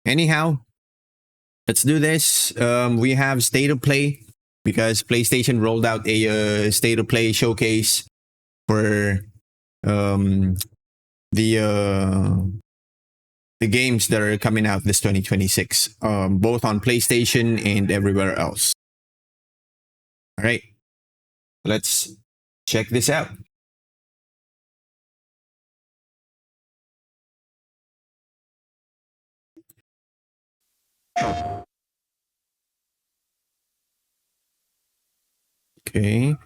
Anyhow, let's do this. We have State of Play because PlayStation rolled out a State of Play showcase for the games that are coming out this 2026, both on PlayStation and everywhere else. All right, let's check this out. Okay.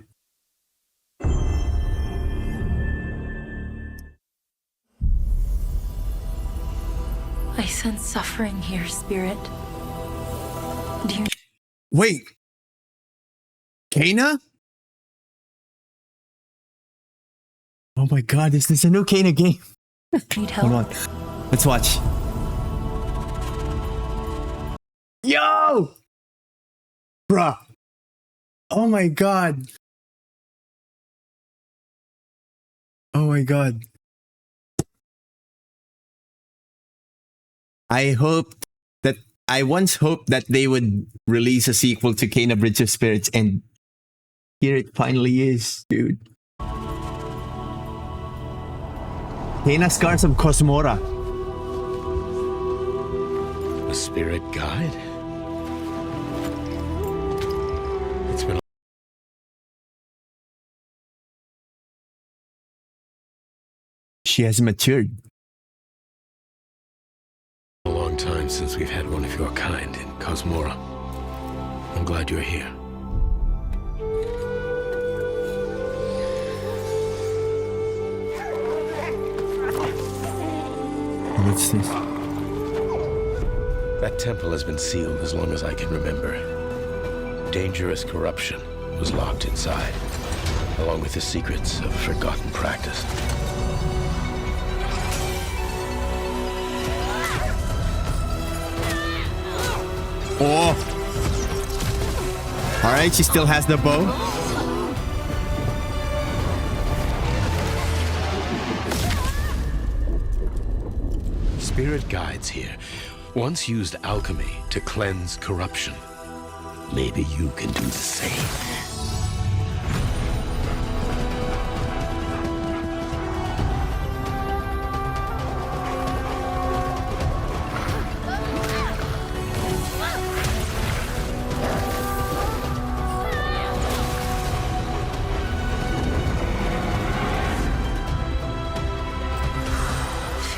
I sense suffering here, Spirit. Do you... Wait. Kana? Oh my god, is this a new Kana game? need help? Hold on. Let's watch. Yo! Bruh. Oh my god. Oh my god. I once hoped that they would release a sequel to Kana Bridge of Spirits, and here it finally is, dude. Kana Scars of Cosmora. A spirit guide? It's been She has matured. a long time since we've had one of your kind in Cosmora. I'm glad you're here. What's this? That temple has been sealed as long as I can remember. Dangerous corruption was locked inside, along with the secrets of a forgotten practice. Oh! Alright, she still has the bow. Spirit guides here once used alchemy to cleanse corruption. Maybe you can do the same.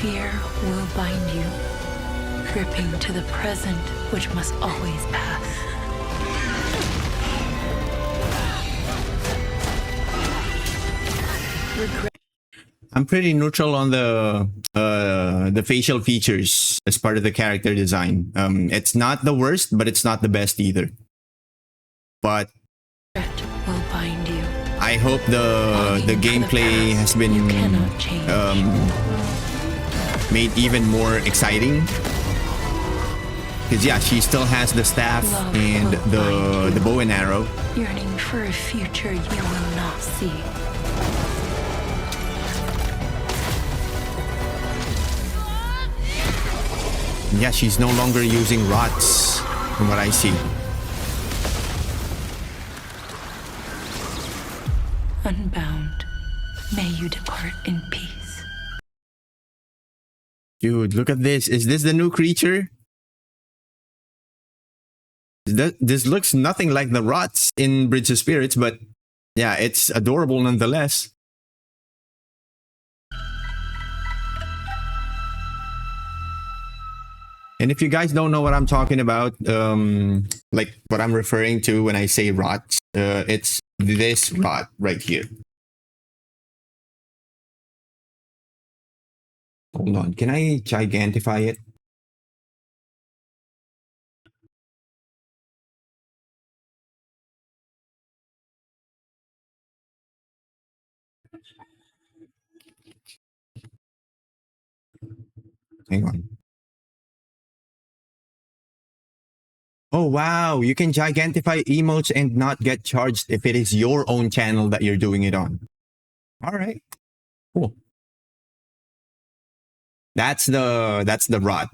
Fear will bind you, gripping to the present, which must always pass. Regret. I'm pretty neutral on the facial features as part of the character design. It's not the worst, but it's not the best either. But Will bind you. I hope the gameplay has been You cannot change. made even more exciting. Because yeah, she still has the staff Love and will bind the you. bow and arrow. Yearning for a future you will not see. Yeah, she's no longer using rots, from what I see. Unbound, may you depart in peace. Dude, look at this. Is this the new creature? This looks nothing like the rots in Bridge of Spirits, but yeah, it's adorable nonetheless. And if you guys don't know what I'm talking about, like what I'm referring to when I say rots, it's this rot right here. Hold on, can I gigantify it? Hang on. Oh, wow. You can gigantify emotes and not get charged if it is your own channel that you're doing it on. All right. Cool. That's the rod.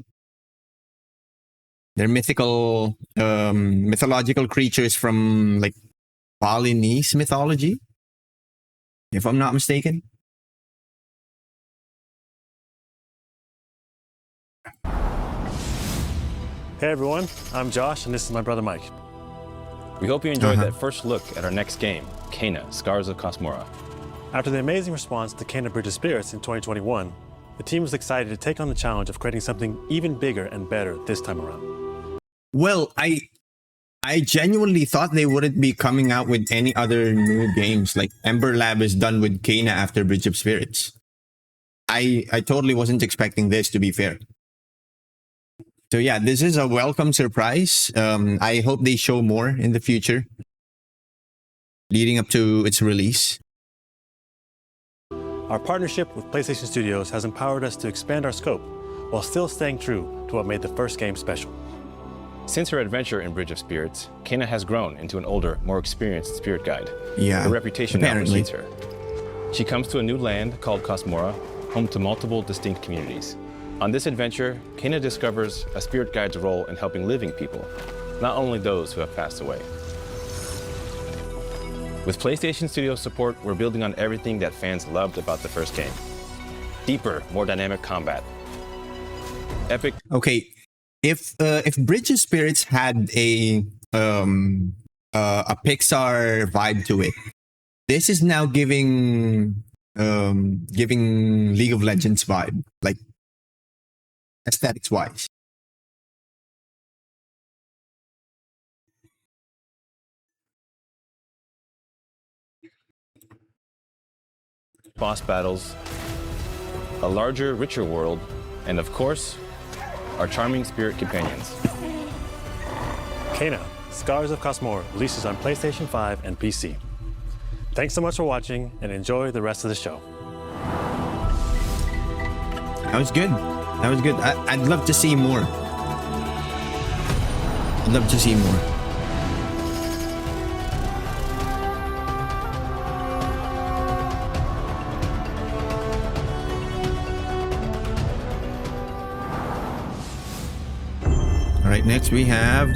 They're mythological creatures from like Balinese mythology, if I'm not mistaken. Hey everyone, I'm Josh and this is my brother Mike. We hope you enjoyed that first look at our next game, Kena, Scars of Cosmora. After the amazing response to Kena Bridge of Spirits in 2021, the team was excited to take on the challenge of creating something even bigger and better this time around. Well, I genuinely thought they wouldn't be coming out with any other new games. Like Ember Lab is done with Kena after Bridge of Spirits. I totally wasn't expecting this, to be fair. So yeah, this is a welcome surprise. I hope they show more in the future, leading up to its release. Our partnership with PlayStation Studios has empowered us to expand our scope while still staying true to what made the first game special. Since her adventure in Bridge of Spirits, Kena has grown into an older, more experienced spirit guide. Yeah, her reputation now apparently precedes her. She comes to a new land called Cosmora, home to multiple distinct communities. On this adventure, Kena discovers a spirit guide's role in helping living people, not only those who have passed away. With PlayStation Studios support, we're building on everything that fans loved about the first game. Deeper, more dynamic combat. Epic. Okay, if Bridge of Spirits had a Pixar vibe to it, this is now giving League of Legends vibe, like aesthetics wise. Boss battles, a larger, richer world, and of course, our charming spirit companions. Kena, Scars of Cosmora releases on PlayStation 5 and PC. Thanks so much for watching and enjoy the rest of the show. That was good. That was good. I'd love to see more. I'd love to see more. All right, next we have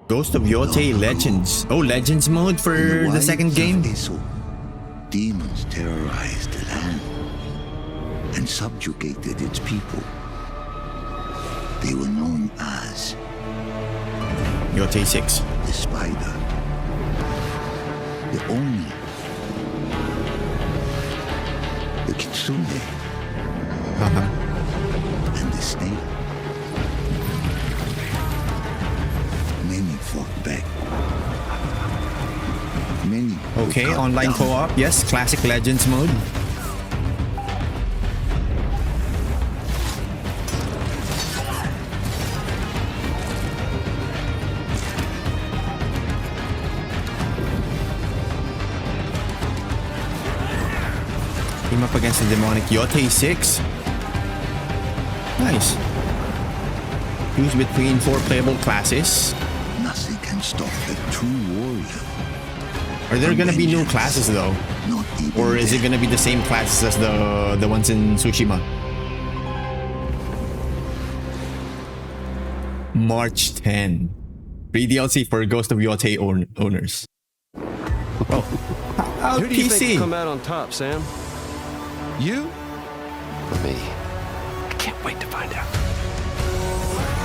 Ghost of Yote Legends. Oh, Legends mode for the second game? Demons terrorized the land and subjugated its people. They were known as Yote 6. the Spider, the Oni, the Kitsune, and the Snake. Many fought back. Many. Okay, were cut online down. co-op. Yes, classic Legends mode. Team up against the demonic Yote 6. Nice. Choose between 4 playable classes. Nothing can stop a true warrior. Are there gonna be new classes though? Not even Or is it death. gonna be the same classes as the ones in Tsushima? March 10. Free DLC for Ghost of Yote owners. Oh. How Who do you think will PC? come out on top, Sam? You or me? I can't wait to find out.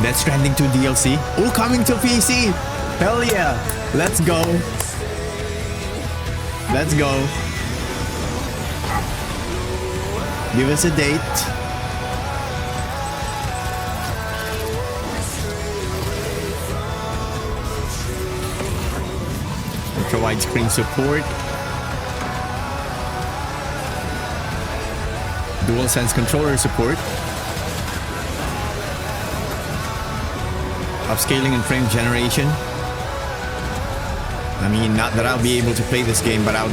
Death Stranding 2 DLC. Oh, coming to PC. Hell yeah. Let's go. Let's go. Give us a date. Ultra widescreen support. DualSense controller support. Upscaling and frame generation. I mean, not that I'll be able to play this game, but I'm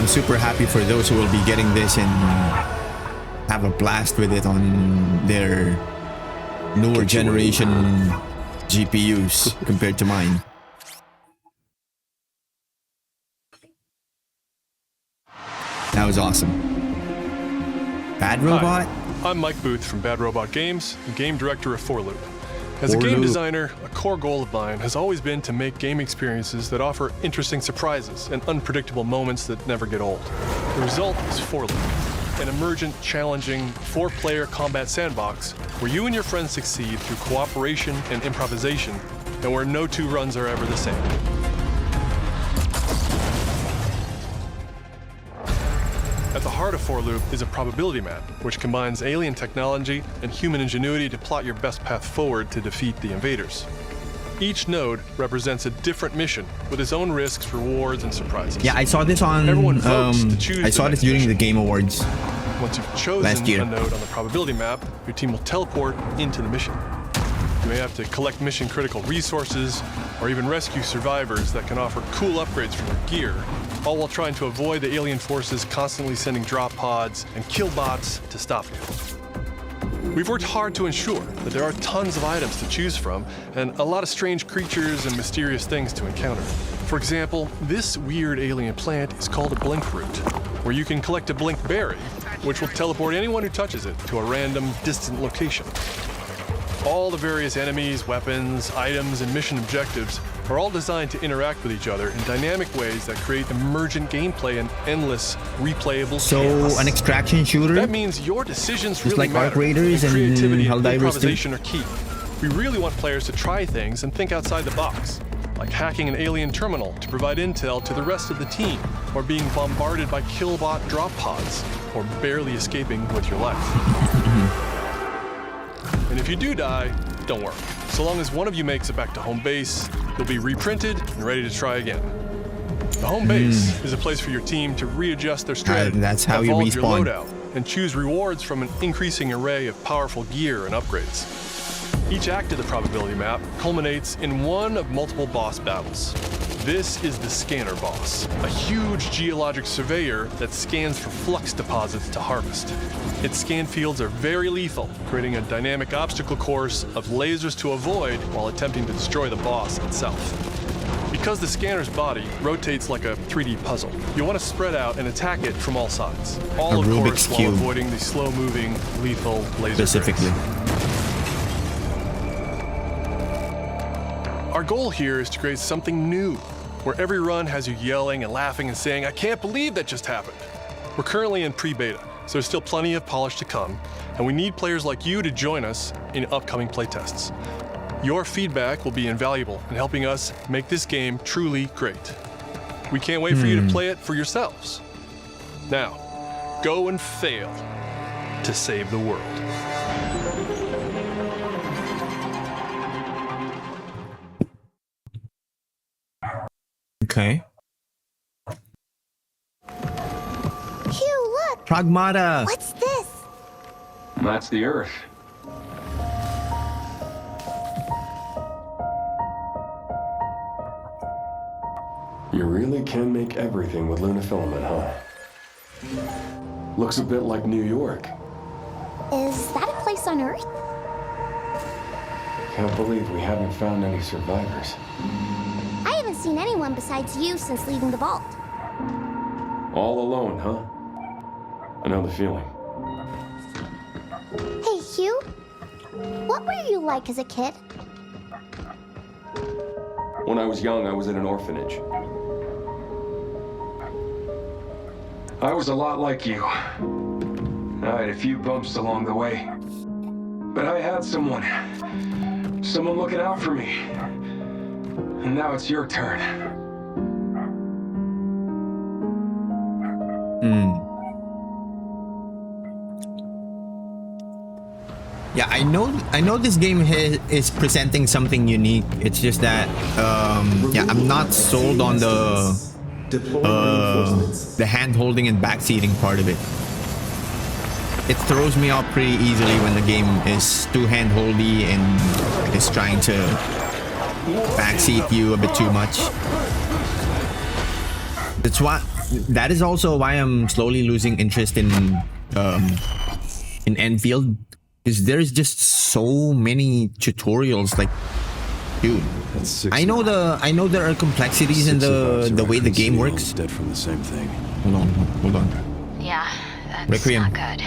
super happy for those who will be getting this and have a blast with it on their newer generation GPUs compared to mine. That was awesome. Bad Robot? I'm Mike Booth from Bad Robot Games, and game director of 4Loop. As a game designer, a core goal of mine has always been to make game experiences that offer interesting surprises and unpredictable moments that never get old. The result is 4Loop, an emergent, challenging, 4-player combat sandbox where you and your friends succeed through cooperation and improvisation, and where no two runs are ever the same. At the heart of 4Loop is a probability map, which combines alien technology and human ingenuity to plot your best path forward to defeat the invaders. Each node represents a different mission with its own risks, rewards, and surprises. Yeah, I saw this on. Everyone votes to choose I saw this during the Game Awards. Once you've chosen a node on the probability map, your team will teleport into the mission. You may have to collect mission-critical resources, or even rescue survivors that can offer cool upgrades from your gear, all while trying to avoid the alien forces constantly sending drop pods and kill bots to stop you. We've worked hard to ensure that there are tons of items to choose from and a lot of strange creatures and mysterious things to encounter. For example, this weird alien plant is called a blink root, where you can collect a blink berry, which will teleport anyone who touches it to a random, distant location. All the various enemies, weapons, items, and mission objectives are all designed to interact with each other in dynamic ways that create emergent gameplay and endless, replayable chaos. An extraction shooter? That means your decisions really like matter. Arc Raiders and creativity and Helldivers improvisation are key. We really want players to try things and think outside the box, like hacking an alien terminal to provide intel to the rest of the team, or being bombarded by killbot drop pods, or barely escaping with your life. And if you do die, don't worry. So long as one of you makes it back to home base, you'll be reprinted and ready to try again. The home base is a place for your team to readjust their strategy, that's how you evolve your respawn. loadout, and choose rewards from an increasing array of powerful gear and upgrades. Each act of the probability map culminates in one of multiple boss battles. This is the Scanner Boss, a huge geologic surveyor that scans for flux deposits to harvest. Its scan fields are very lethal, creating a dynamic obstacle course of lasers to avoid while attempting to destroy the boss itself. Because the scanner's body rotates like a 3D puzzle, you want to spread out and attack it from all sides. All, of course, while avoiding the slow-moving, lethal laser specifically. Our goal here is to create something new, where every run has you yelling and laughing and saying, "I can't believe that just happened." We're currently in pre-beta, so there's still plenty of polish to come, and we need players like you to join us in upcoming playtests. Your feedback will be invaluable in helping us make this game truly great. We can't wait for you to play it for yourselves. Now, go and fail to save the world. Okay. Hugh, look! Pragmata! What's this? That's the Earth. You really can make everything with lunafilament, huh? Looks a bit like New York. Is that a place on Earth? Can't believe we haven't found any survivors. I haven't seen anyone besides you since leaving the vault. All alone, huh? I know the feeling. Hey, Hugh. What were you like as a kid? When I was young, I was in an orphanage. I was a lot like you. I had a few bumps along the way. But I had someone looking out for me. And now it's your turn. Yeah, I know this game is presenting something unique. It's just that yeah, I'm not sold on the hand-holding and backseating part of it. It throws me off pretty easily when the game is too hand-holdy and is trying to backseat you a bit too much. That is also why I'm slowly losing interest in Enfield, because there's just so many tutorials. Like, dude, I know there are complexities in the way the game works. Dead from the same thing. Hold on. Yeah, that's Requiem. not good.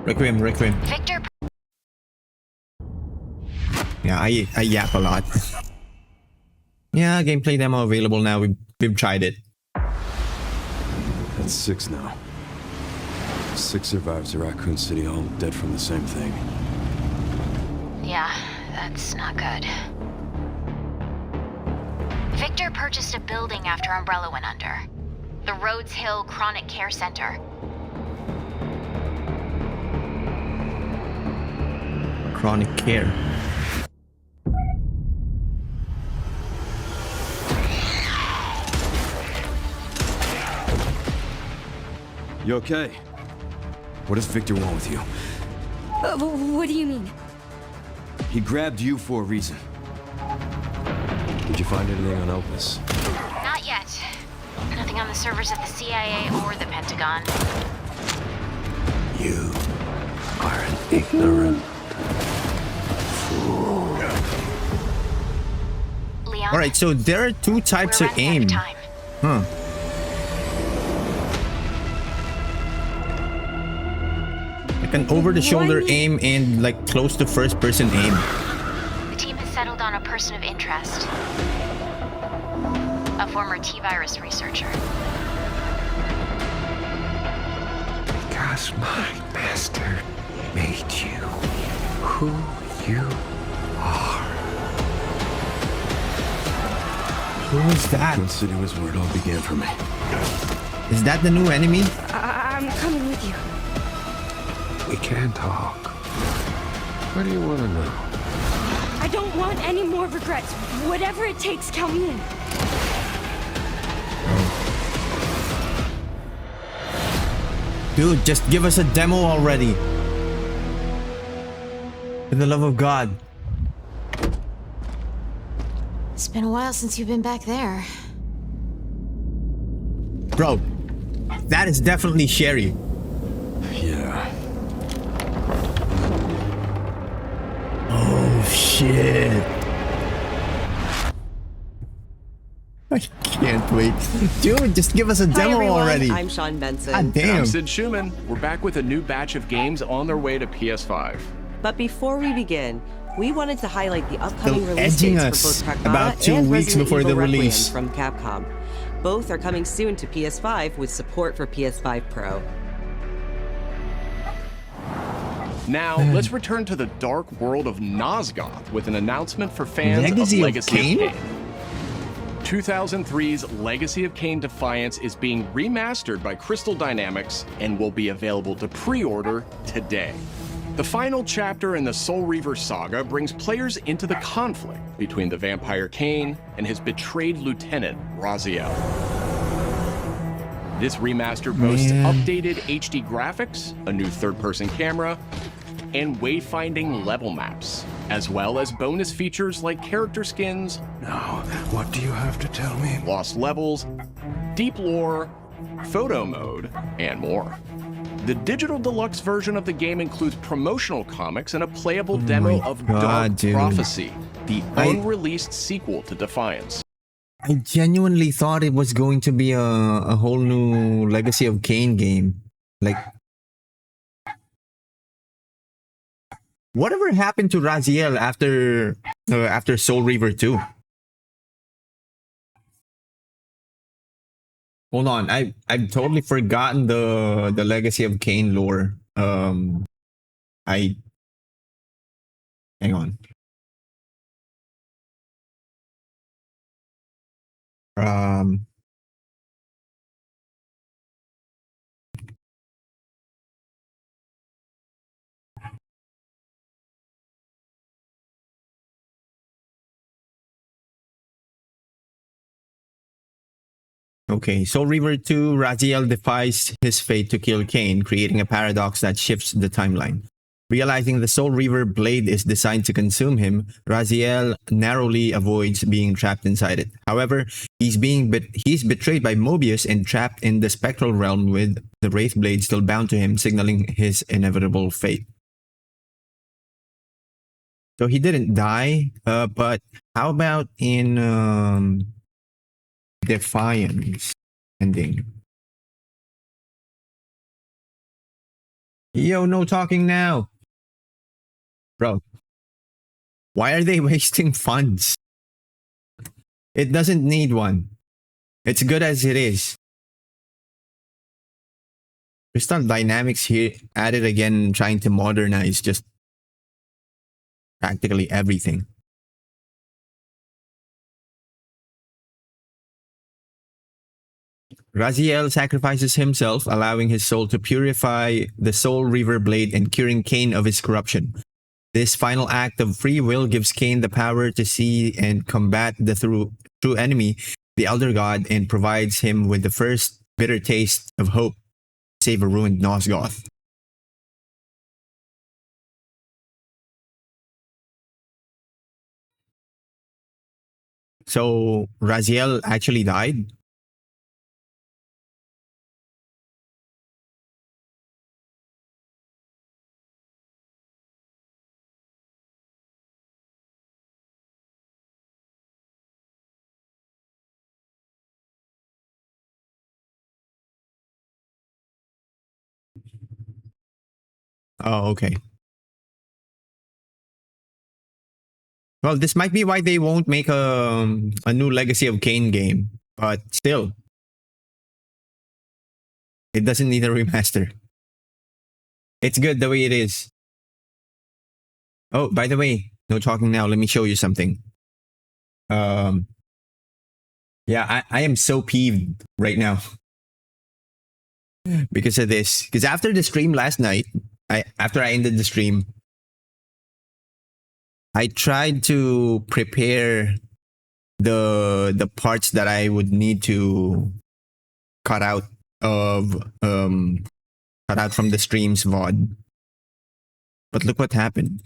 Requiem. Victor. Yeah, I yap a lot. Yeah, gameplay demo available now. We've tried it. That's 6 now. 6 survivors of Raccoon City, all dead from the same thing. Yeah, that's not good. Victor purchased a building after Umbrella went under. The Rhodes Hill Chronic Care Center. Chronic care. You okay? What does Victor want with you? What do you mean? He grabbed you for a reason. Did you find anything on Opus? Not yet. Nothing on the servers of the CIA or the Pentagon. You are an ignorant fool. Leon? Alright, so there are 2 types of aim. Huh. Like an over-the-shoulder aim and like close to first-person aim. The team has settled on a person of interest. A former T-virus researcher. Because my master made you who you are. Who is that? Raccoon City was where it all began for me. Is that the new enemy? I'm coming with you. We can talk. What do you want to know? I don't want any more regrets. Whatever it takes, count me in. Dude, just give us a demo already. For the love of God. It's been a while since you've been back there. Bro, that is definitely Sherry. Yeah. Oh shit. I can't wait. Dude, just give us a Hi, demo everyone. already. I'm Sean Benson. God damn. And I'm Sid Schumann. We're back with a new batch of games on their way to PS5. But before we begin, we wanted to highlight the upcoming They're release edging dates us for both Pragmata about 2 and weeks Resident before Evil the Requiem release. from Capcom. Both are coming soon to PS5 with support for PS5 Pro. Now, let's return to the dark world of Nosgoth with an announcement for fans Legacy of of Legacy of Kain? Kain. 2003's Legacy of Kain Defiance is being remastered by Crystal Dynamics and will be available to pre-order today. The final chapter in the Soul Reaver saga brings players into the conflict between the vampire Kain and his betrayed lieutenant, Raziel. This remaster boasts updated HD graphics, a new third-person camera, and wayfinding level maps, as well as bonus features like character skins. Now, what do you have to tell me? Lost levels, deep lore, photo mode, and more. The digital deluxe version of the game includes promotional comics and a playable demo of Dark Prophecy, the unreleased sequel to Defiance. I genuinely thought it was going to be a whole new Legacy of Kain game. Like, whatever happened to Raziel after Soul Reaver 2? Hold on, I've totally forgotten the Legacy of Kain lore. Hang on. Okay, Soul Reaver 2, Raziel defies his fate to kill Kain, creating a paradox that shifts the timeline. Realizing the Soul Reaver blade is designed to consume him, Raziel narrowly avoids being trapped inside it. However, he's betrayed by Mobius and trapped in the spectral realm with the Wraith blade still bound to him, signaling his inevitable fate. So he didn't die, but how about in Defiance ending? Yo, no talking now. Bro, why are they wasting funds? It doesn't need one. It's good as it is. Crystal Dynamics here at it again, trying to modernize just practically everything. Raziel sacrifices himself, allowing his soul to purify the Soul Reaver blade and curing Cain of his corruption. This final act of free will gives Cain the power to see and combat the true enemy, the Elder God, and provides him with the first bitter taste of hope to save a ruined Nosgoth. So Raziel actually died? Oh, okay. Well, this might be why they won't make a new Legacy of Kain game, but still, it doesn't need a remaster. It's good the way it is. Oh, by the way, no talking now. Let me show you something. Yeah, I am so peeved right now because of this. Because after the stream last night, after I ended the stream, I tried to prepare the parts that I would need to cut out from the stream's VOD. But look what happened.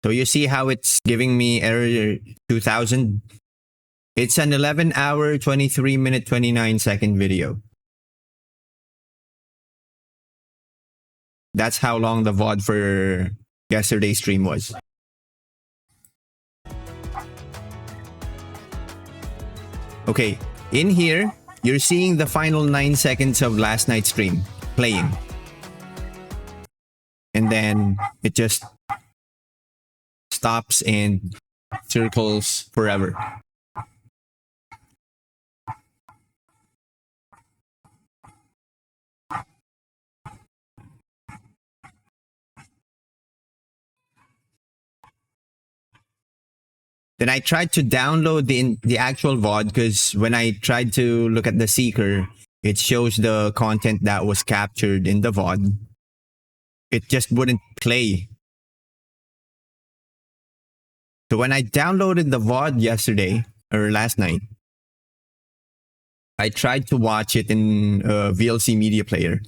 So you see how it's giving me error 2000? It's an 11-hour, 23-minute, 29-second video. That's how long the VOD for yesterday's stream was. Okay, in here, you're seeing the final 9 seconds of last night's stream playing. And then it just stops and circles forever. Then I tried to download the actual VOD because when I tried to look at the Seeker, it shows the content that was captured in the VOD. It just wouldn't play. So when I downloaded the VOD yesterday or last night, I tried to watch it in VLC Media Player.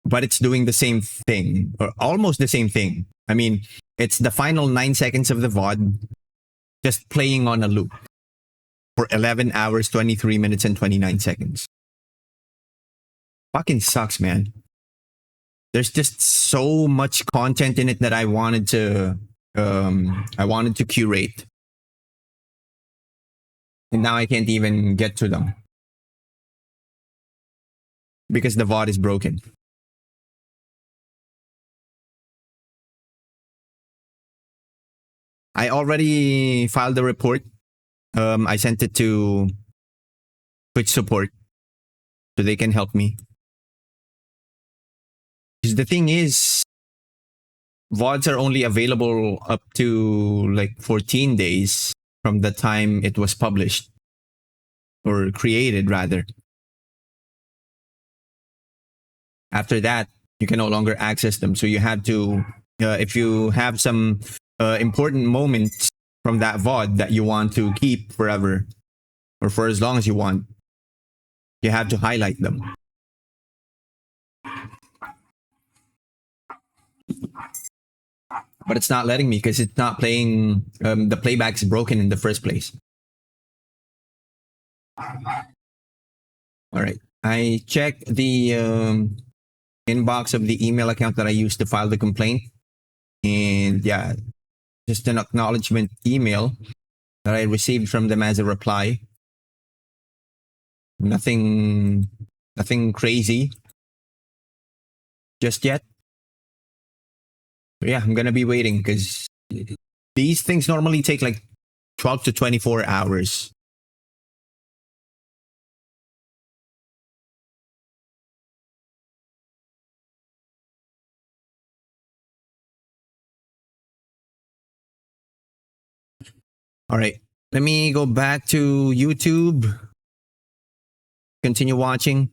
But it's doing the same thing, or almost the same thing. I mean, it's the final 9 seconds of the VOD just playing on a loop for 11 hours, 23 minutes, and 29 seconds. Fucking sucks, man. There's just so much content in it that I wanted to curate. And now I can't even get to them. Because the VOD is broken. I already filed the report. I sent it to Twitch support so they can help me. Because the thing is, VODs are only available up to like 14 days from the time it was published. Or created, rather. After that, you can no longer access them. So you have to, if you have some important moments from that VOD that you want to keep forever or for as long as you want, you have to highlight them. But it's not letting me because it's not playing. The playback is broken in the first place. All right. I checked the inbox of the email account that I used to file the complaint. And yeah, just an acknowledgement email that I received from them as a reply. Nothing crazy just yet. But yeah, I'm gonna be waiting because these things normally take like 12 to 24 hours. All right, let me go back to YouTube. Continue watching.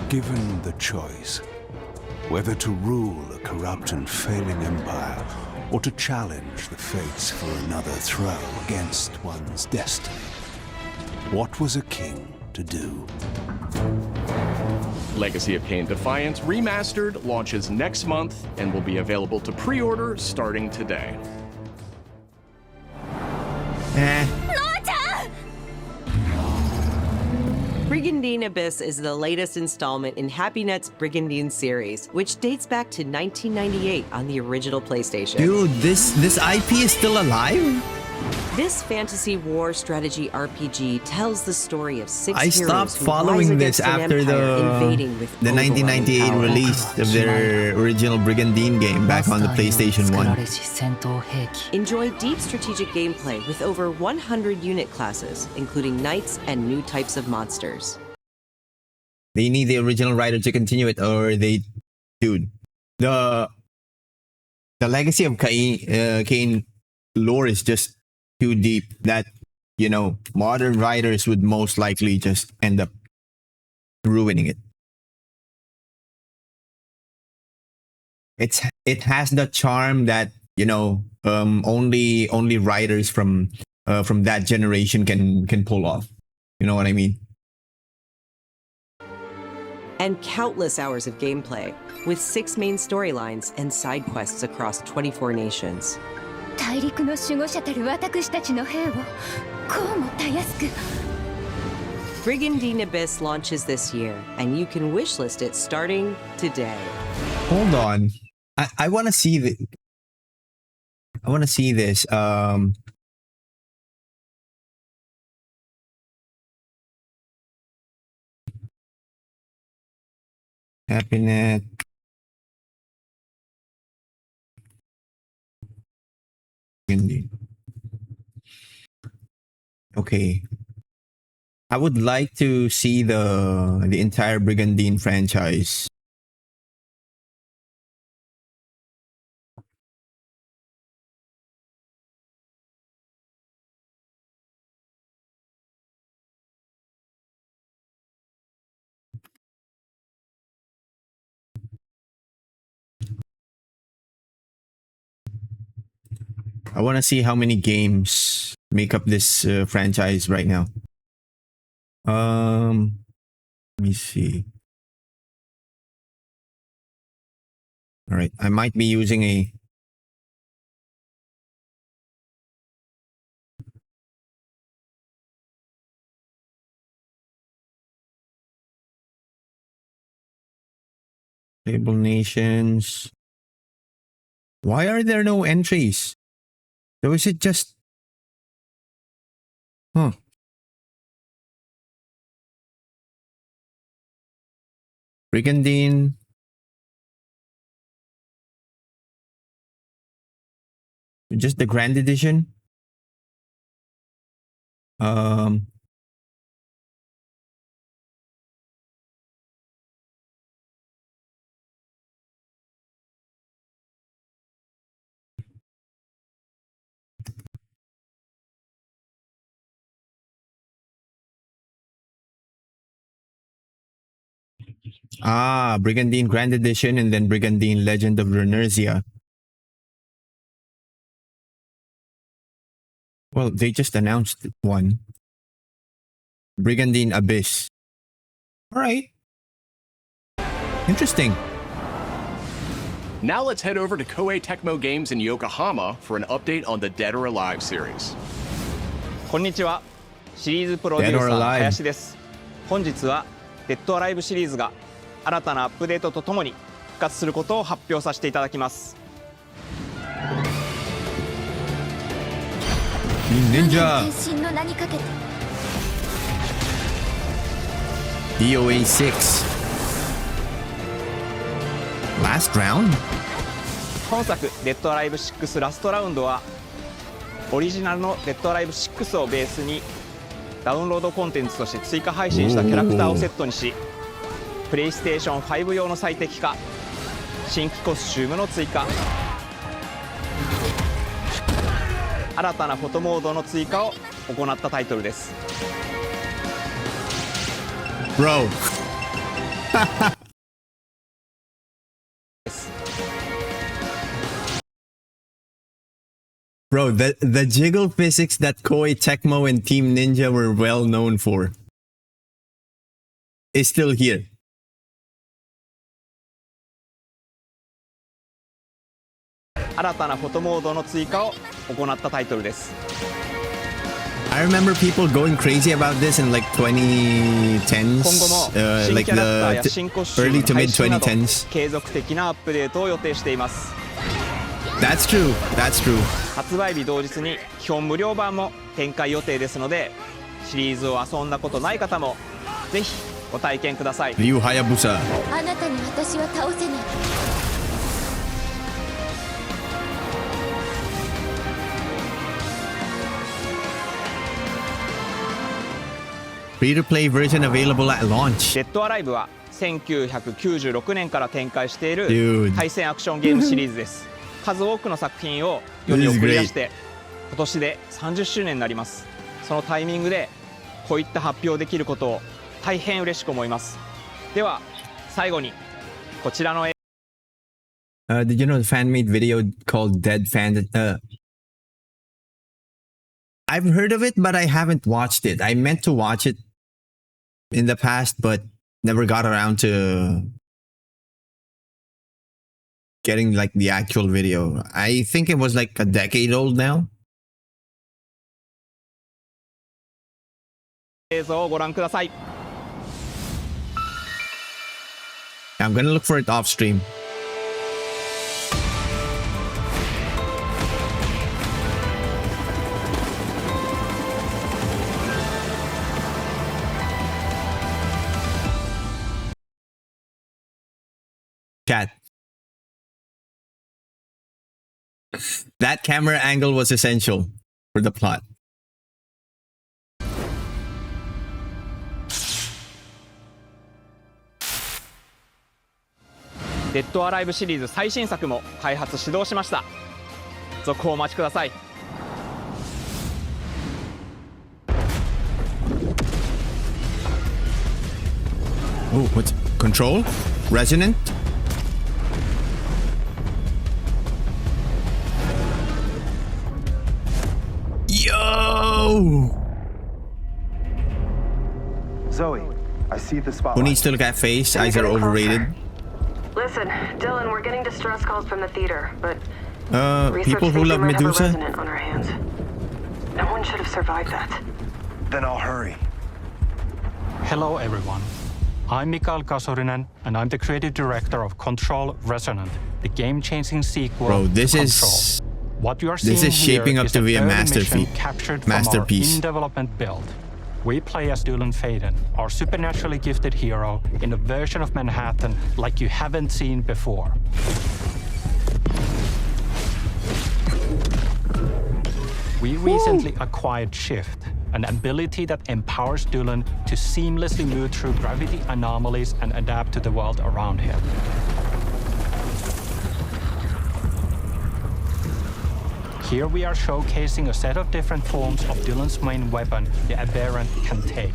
Given the choice, whether to rule a corrupt and failing empire, or to challenge the fates for another throw against one's destiny, what was a king to do? Legacy of Kain Defiance Remastered launches next month and will be available to pre-order starting today. Brigandine Abyss is the latest installment in HappyNet's Brigandine series, which dates back to 1998 on the original PlayStation. Dude, this IP is still alive? This fantasy war strategy RPG tells the story of six I heroes stopped who following rise this against an after empire invading with the 1998 overwhelming power. release of their original Brigandine game back on the PlayStation 1. Enjoy deep strategic gameplay with over 100 unit classes, including knights and new types of monsters. They need the original writer to continue it, or dude, the Legacy of Kain lore is just too deep that, you know, modern writers would most likely just end up ruining it. It has the charm that, you know, only writers from that generation can pull off. You know what I mean? And countless hours of gameplay, with 6 main storylines and side quests across 24 nations. 大陸の守護者たる私たちの兵をこうもたやすく Brigandine Abyss launches this year, and you can wishlist it starting today. Hold on. I want to see the. I want to see this. HappyNet. Okay. I would like to see the entire Brigandine franchise. I want to see how many games make up this franchise right now. Let me see. All right, I might be using a Table Nations. Why are there no entries? So is it just... Huh. Brigandine. Just the Grand Edition? Brigandine Grand Edition and then Brigandine Legend of Runersia. Well, they just announced one. Brigandine Abyss. All right. Interesting. Now let's head over to Koei Tecmo Games in Yokohama for an update on the Dead or Alive series. こんにちは。シリーズプロデューサーの林です。本日はデッドアライブシリーズが新たなアップデートとともに復活することを発表させていただきます。Ninja. DOA 6. Last round? 本作「デッドアライブ6ラストラウンド」はオリジナルの「デッドアライブ6」をベースにダウンロードコンテンツとして追加配信したキャラクターをセットにし、プレイステーション5用の最適化、新規コスチュームの追加、新たなフォトモードの追加を行ったタイトルです。Bro. Bro, the jiggle physics that Koei Tecmo and Team Ninja were well known for is still here. I remember people going crazy about this in like 2010s, like the early to mid 2010s. That's true. That's true. 発売日同日に基本無料版も展開予定ですので、シリーズを遊んだことない方もぜひご体験ください。Ryu Hayabusa。あなたに私は倒せない。Free-to-play version available at launch. デッドアライブは1996年から展開している対戦アクションゲームシリーズです。数多くの作品を世に送り出して今年で30周年になります。そのタイミングでこういった発表できることを大変嬉しく思います。では最後にこちらのDid you know the fan-made video called Dead Fan? I've heard of it, but I haven't watched it. I meant to watch it in the past, but never got around to getting like the actual video. I think it was like a decade old now. 映像をご覧ください。I'm gonna look for it off stream. Chat. That camera angle was essential for the plot. デッドアライブシリーズ最新作も開発始動しました。続報お待ちください。Oh, what's control? Resonant? Yo! Zoe, I see the spotlight. Who needs to look at face? Eyes are overrated. Listen, Dylan, we're getting distress calls from the theater, but people who love Medusa? On our hands. No one should have survived that. Then I'll hurry. Hello, everyone. I'm Mikael Kasurinen, and I'm the creative director of Control Resonant, the game-changing sequel. Bro, this to is Control. What you are seeing this is shaping here up is to be a masterpiece. Masterpiece. From our in-development build. We play as Dylan Faden, our supernaturally gifted hero, in a version of Manhattan like you haven't seen before. We recently acquired Shift, an ability that empowers Dylan to seamlessly move through gravity anomalies and adapt to the world around him. Here we are showcasing a set of different forms of Dylan's main weapon, the Aberrant, can take,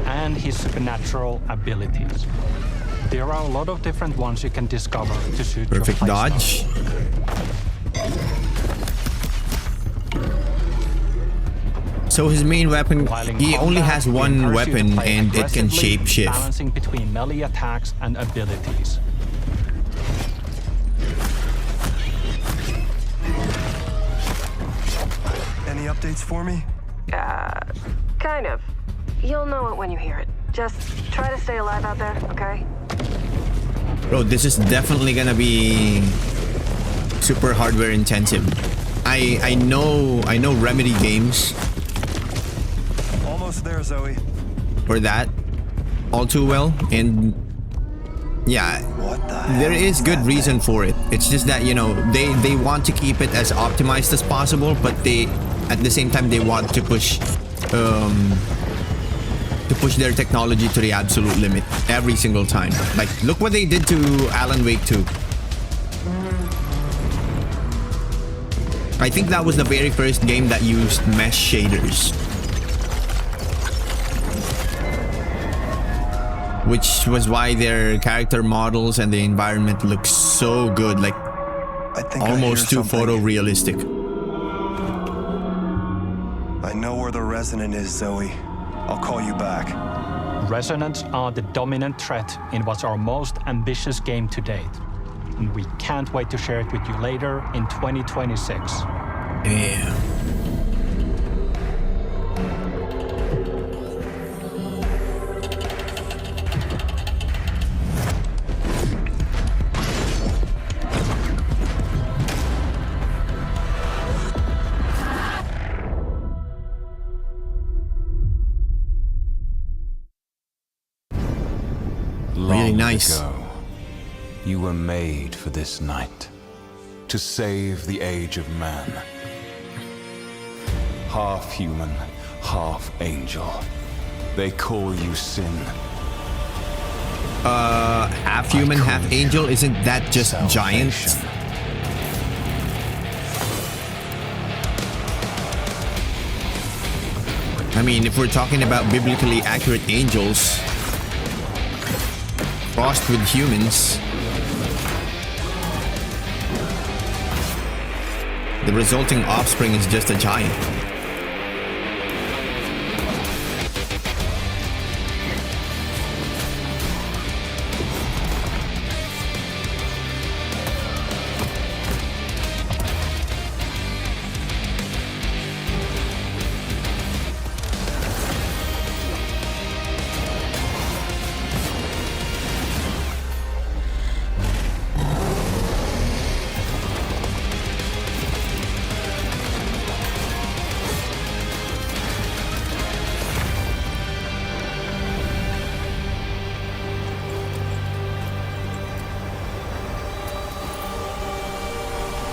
and his supernatural abilities. There are a lot of different ones you can discover to suit your Perfect dodge. So his main weapon, he only has one weapon and it can shapeshift. Balancing between melee attacks and abilities. Any updates for me? Kind of. You'll know it when you hear it. Just try to stay alive out there, okay? Bro, this is definitely gonna be super hardware intensive. I know Remedy games. Almost there, Zoe. For that all too well, and yeah, there is good reason for it. It's just that, you know, they want to keep it as optimized as possible, but they at the same time they want to push their technology to the absolute limit every single time. Like, look what they did to Alan Wake 2. I think that was the very first game that used mesh shaders, which was why their character models and the environment look so good, like almost too photorealistic. I know where the Resonant is, Zoe. I'll call you back. Resonants are the dominant threat in what's our most ambitious game to date. And we can't wait to share it with you later in 2026. Yeah. Really nice. Long ago, you were made for this night, to save the age of man. Half human, half angel. They call you Sin. Half human, half angel, isn't that just giant? I mean, if we're talking about biblically accurate angels crossed with humans, the resulting offspring is just a giant.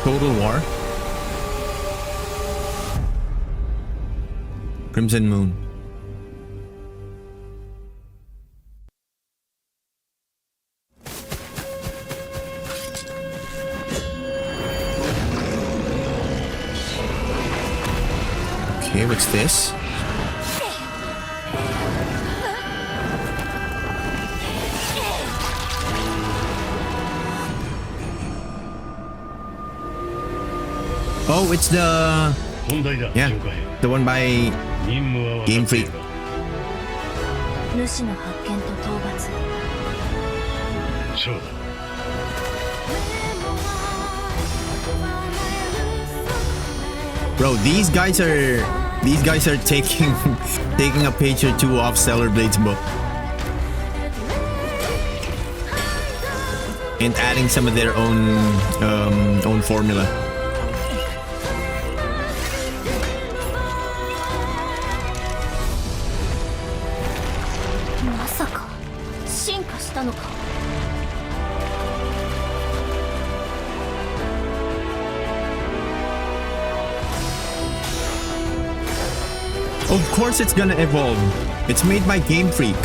Total War. Crimson Moon. Okay, what's this? Oh, it's the... yeah, the one by Game Freak. Bro, these guys are taking taking a page or two off Stellar Blade's book and adding some of their own formula. Of course it's gonna evolve. It's made by Game Freak.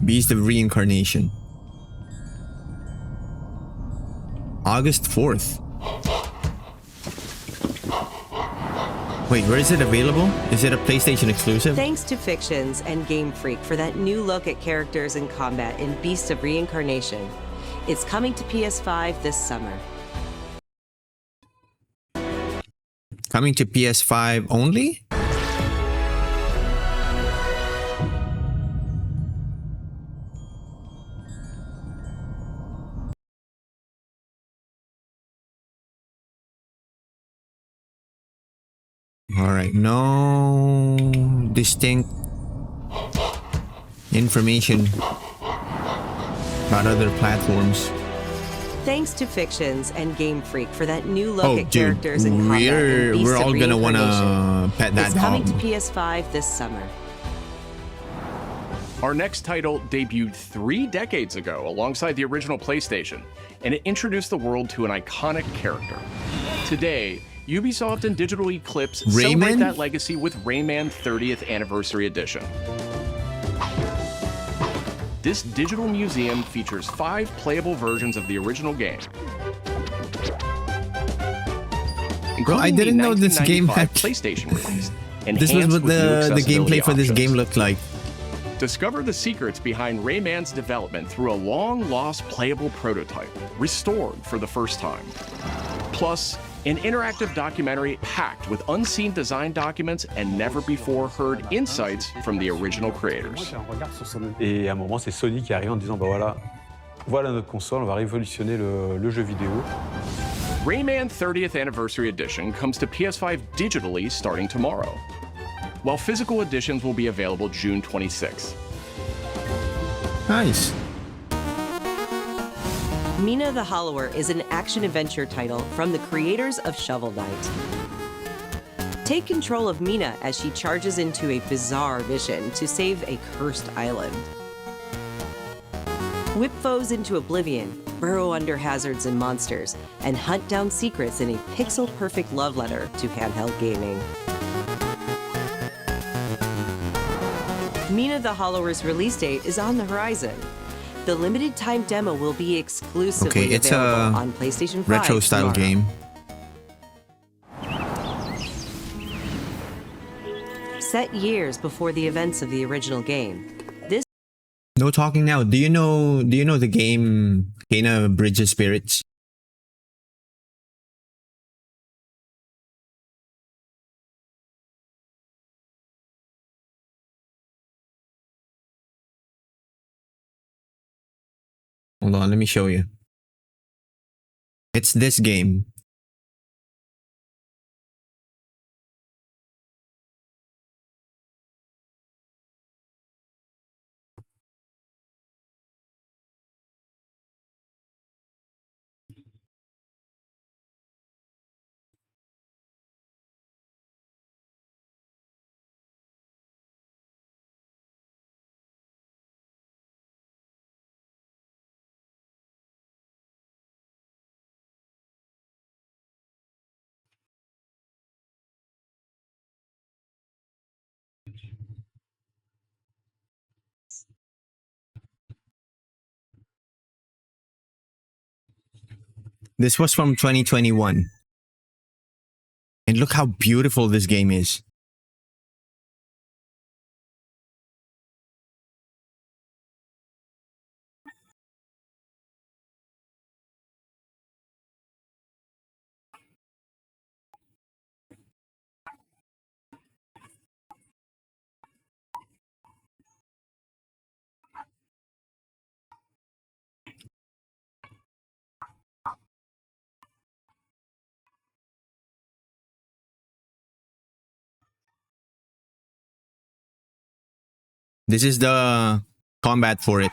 Beast of Reincarnation. August 4th. Wait, where is it available? Is it a PlayStation exclusive? Thanks to Fictions and Game Freak for that new look at characters and combat in Beast of Reincarnation. It's coming to PS5 this summer. Coming to PS5 only? Alright, no distinct information about other platforms. Thanks to Fictions and Game Freak for that new look at characters in combat. We're all gonna wanna pet that It's coming to PS5 this summer. Our next title debuted 3 decades ago alongside the original PlayStation, and it introduced the world to an iconic character. Today, Ubisoft and Digital Eclipse celebrate that legacy with Rayman 30th Anniversary Edition. This digital museum features 5 playable versions of the original game. Bro, I didn't know this game had PlayStation release. This was what the gameplay for this game looked like. Discover the secrets behind Rayman's development through a long-lost playable prototype, restored for the first time. Plus, an interactive documentary packed with unseen design documents and never-before-heard insights from the original creators. Et à un moment, c'est Sony qui arrive en disant, bah voilà notre console, on va révolutionner le jeu vidéo. Rayman 30th Anniversary Edition comes to PS5 digitally starting tomorrow, while physical editions will be available June 26th. Nice. Mina the Hollower is an action-adventure title from the creators of Shovel Knight. Take control of Mina as she charges into a bizarre mission to save a cursed island. Whip foes into oblivion, burrow under hazards and monsters, and hunt down secrets in a pixel-perfect love letter to handheld gaming. Mina the Hollower's release date is on the horizon. The limited time demo will be exclusively available on PlayStation 5 retro style game. Set years before the events of the original game. This No talking now. Do you know the game Kena Bridge of Spirits? Hold on, let me show you. It's this game. This was from 2021. And look how beautiful this game is. This is the combat for it.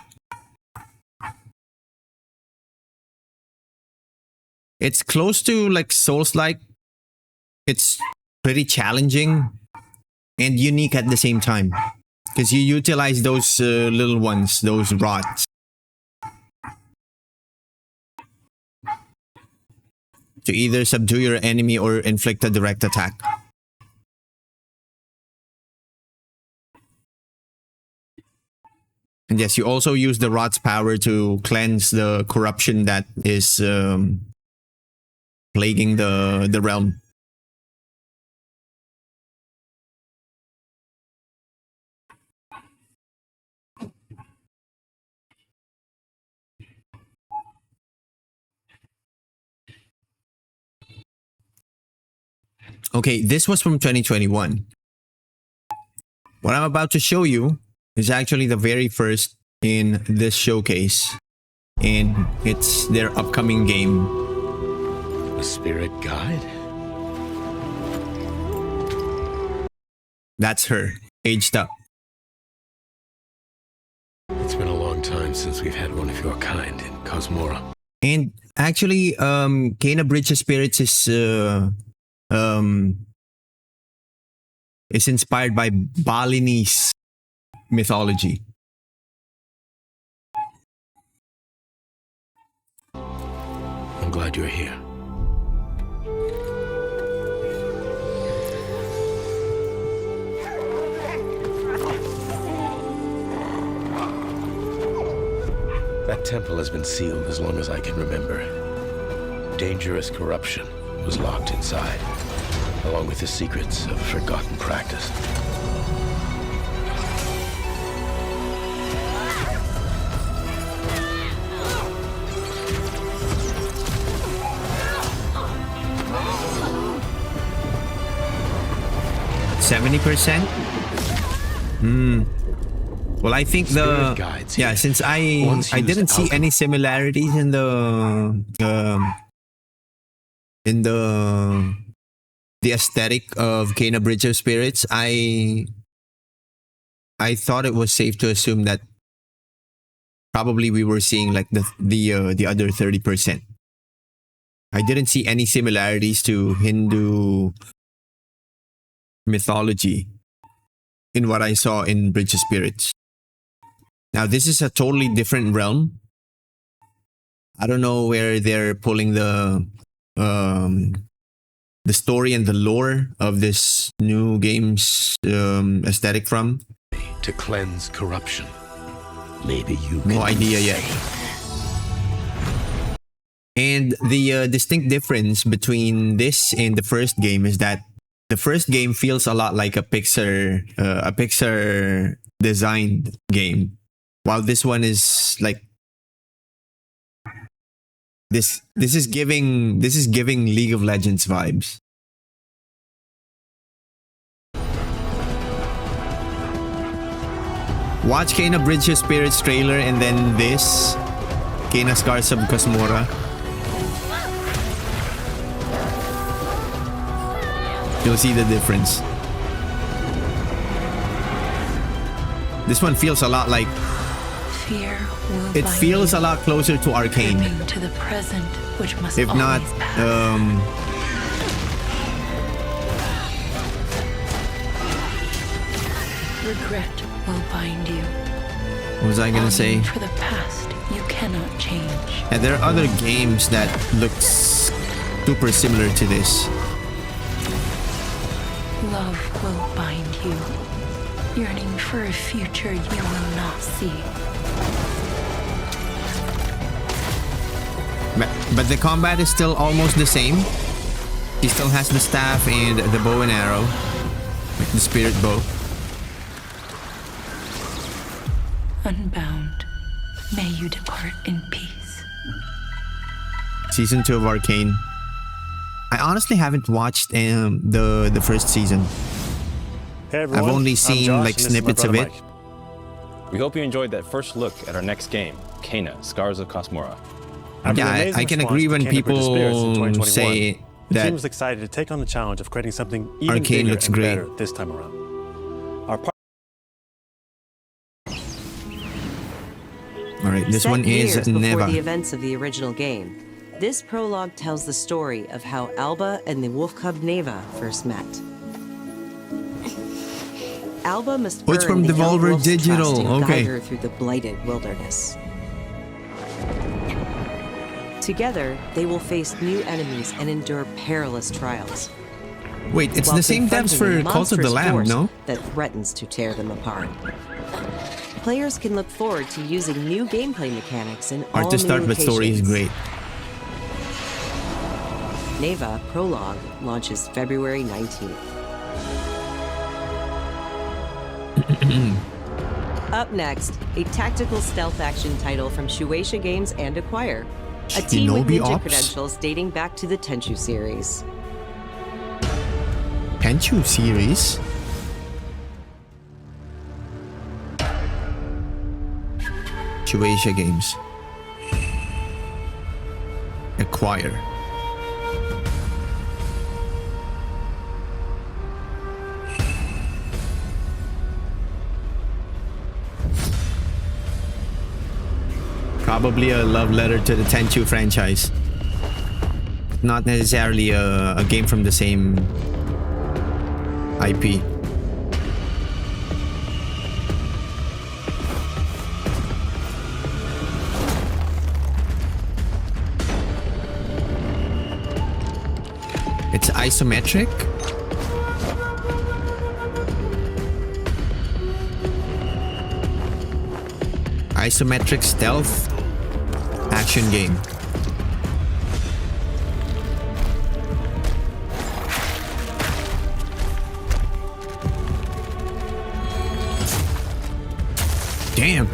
It's close to like Souls-like. It's pretty challenging and unique at the same time. Because you utilize those little ones, those rods. To either subdue your enemy or inflict a direct attack. And yes, you also use the rod's power to cleanse the corruption that is plaguing the realm. Okay, this was from 2021. What I'm about to show you is actually the very first in this showcase. And it's their upcoming game. A spirit guide? That's her, aged up. It's been a long time since we've had one of your kind in Cosmora. And actually, Kena Bridge of Spirits is inspired by Balinese mythology. I'm glad you're here. That temple has been sealed as long as I can remember. Dangerous corruption was locked inside, along with the secrets of forgotten practice. %70? Well, I think since I didn't see any similarities in the aesthetic of Kena Bridge of Spirits, I thought it was safe to assume that probably we were seeing like the other 30%. I didn't see any similarities to Hindu mythology in what I saw in Bridge of Spirits. Now, this is a totally different realm. I don't know where they're pulling the story and the lore of this new game's aesthetic from. To cleanse corruption. Maybe you No idea yet. And the distinct difference between this and the first game is that the first game feels a lot like a Pixar designed game, while this one is like this is giving League of Legends vibes. Watch Kena Bridge of Spirits trailer and then this Kena Scars of Cosmora. You'll see the difference. This one feels a lot like Fear will it feels a lot closer to Arcane. Gripping to the present, which must If not, always pass. Regret will bind you. What was I gonna say? For the past, you cannot change. And there are other games that look super similar to this. Love will bind you, yearning for a future you will not see. But the combat is still almost the same. He still has the staff and the bow and arrow, like the spirit bow. Unbound, may you depart in peace. Season 2 of Arcane. I honestly haven't watched the first season. Hey everyone, I've only I'm seen Josh, like and this is my snippets of brother it. Mike. We hope you enjoyed that first look at our next game, Kena, Scars of Cosmora. After Yeah, an amazing I can response agree to when Kena Bridge of Spirits in people 2021, say the that team was excited to take on the challenge of creating something even Arcane bigger looks and great. better this time around. Our All right, this Set one years is before Neva. the events of the original game. This prologue tells the story of how Alba and the wolf cub Neva first met. Alba must Oh, it's earn from the young Devolver wolf's trust Digital, and okay. guide her through the blighted wilderness. Together, they will face new enemies and endure perilous trials. Wait, it's while the same devs confronting for a Cult of the monstrous Lamb, force no? that threatens to tear them apart. Players can look forward to using new gameplay mechanics in all Art to new start, but story is locations. great. Neva Prologue launches February 19th. Up next, a tactical stealth action title from Shueisha Games and Acquire. A team with Shinobi ninja Ops? credentials dating back to the Tenchu series. Tenchu series? Shueisha Games. Acquire. Probably a love letter to the Tenchu franchise. Not necessarily a game from the same IP. It's isometric? Isometric stealth action game. Damn.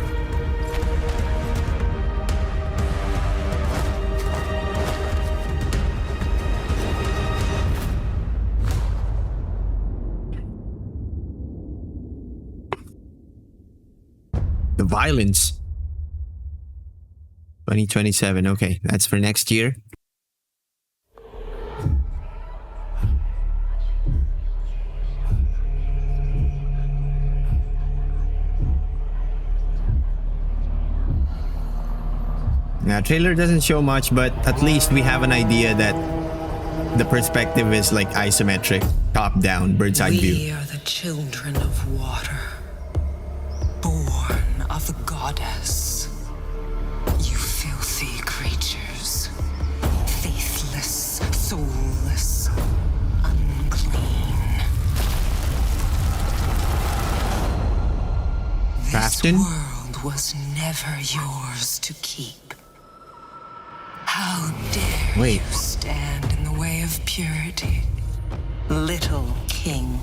The violence. 2027. Okay, that's for next year. Now, trailer doesn't show much, but at least we have an idea that the perspective is like isometric, top-down, bird's-eye view. We are the children of water, born of the goddess. You filthy creatures, faithless, soulless, unclean. Crafton? This world was never yours to keep. How dare you stand in the way of purity, little king?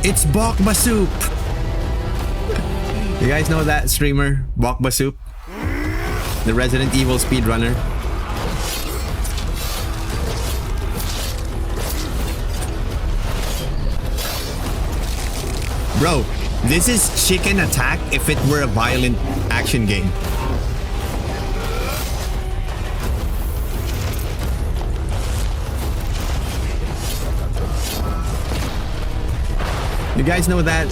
It's Bokba Soup! You guys know that streamer, Bokba Soup? The Resident Evil speedrunner. Bro, this is Chicken Attack if it were a violent action game. You guys know that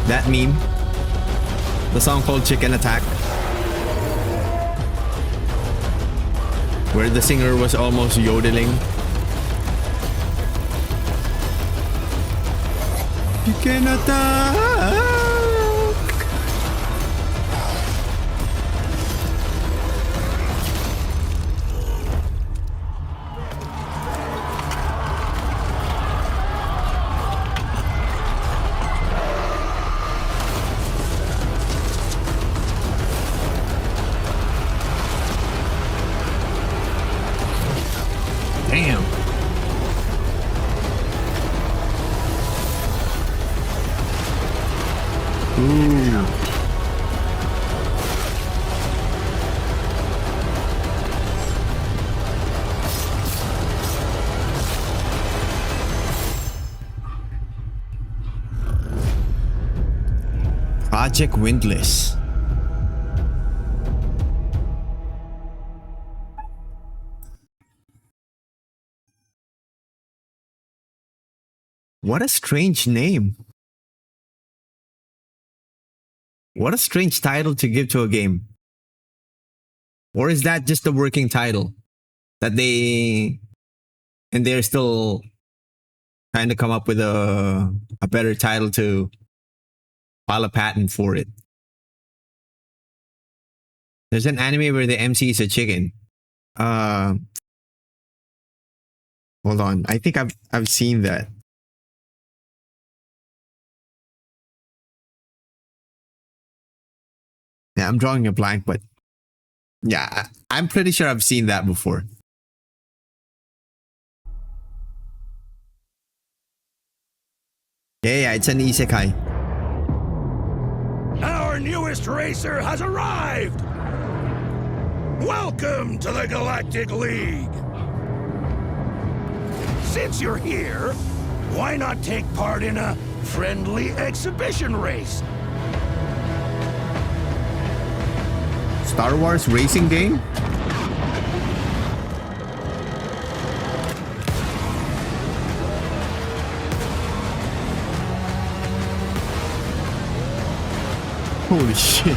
that meme? The song called Chicken Attack? Where the singer was almost yodeling. Chicken Attack! Damn. Ooh. Project Windless. What a strange name. What a strange title to give to a game. Or is that just the working title? That they're still trying to come up with a better title to file a patent for it. There's an anime where the MC is a chicken. Hold on. I think I've seen that. Yeah, I'm drawing a blank, but yeah, I'm pretty sure I've seen that before. Yeah, it's an isekai. Our newest racer has arrived! Welcome to the Galactic League! Since you're here, why not take part in a friendly exhibition race Star Wars racing game? Holy shit.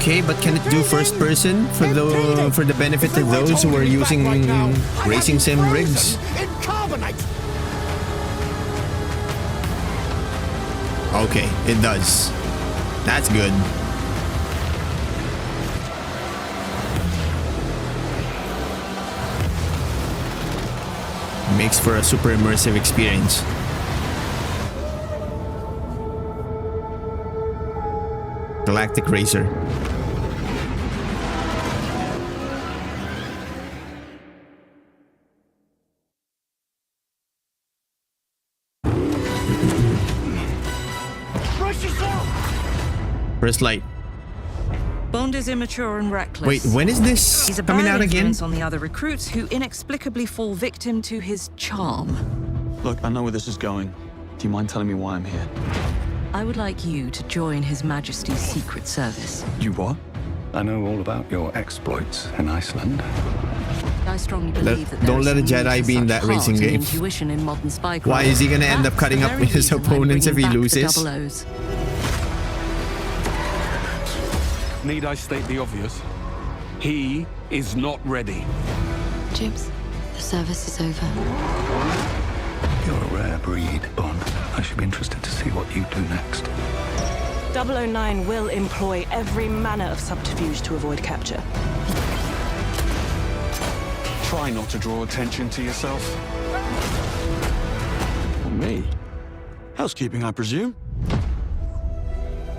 Okay, but can it do first person for the benefit of those who are using racing sim rigs? Okay, it does. That's good. Makes for a super immersive experience. Galactic Racer. First light. Bond is immature and reckless. Wait, when is this He's a coming bad out again? influence on the other recruits who inexplicably fall victim to his charm. Look, I know where this is going. Do you mind telling me why I'm here? I would like you to join His Majesty's Secret Service. You what? I know all about your exploits in Iceland. I strongly believe that Don't let a there is Jedi need be in for that such racing heart and game. Intuition in modern spy crime. Why is he gonna end up That's cutting the up very his reason I'm opponents if he bringing back the loses? 00s. Need I state the obvious? He is not ready. James, the service is over. You're a rare breed, Bond. I should be interested to see what you do next. 009 will employ every manner of subterfuge to avoid capture. Try not to draw attention to yourself. Me? Housekeeping, I presume?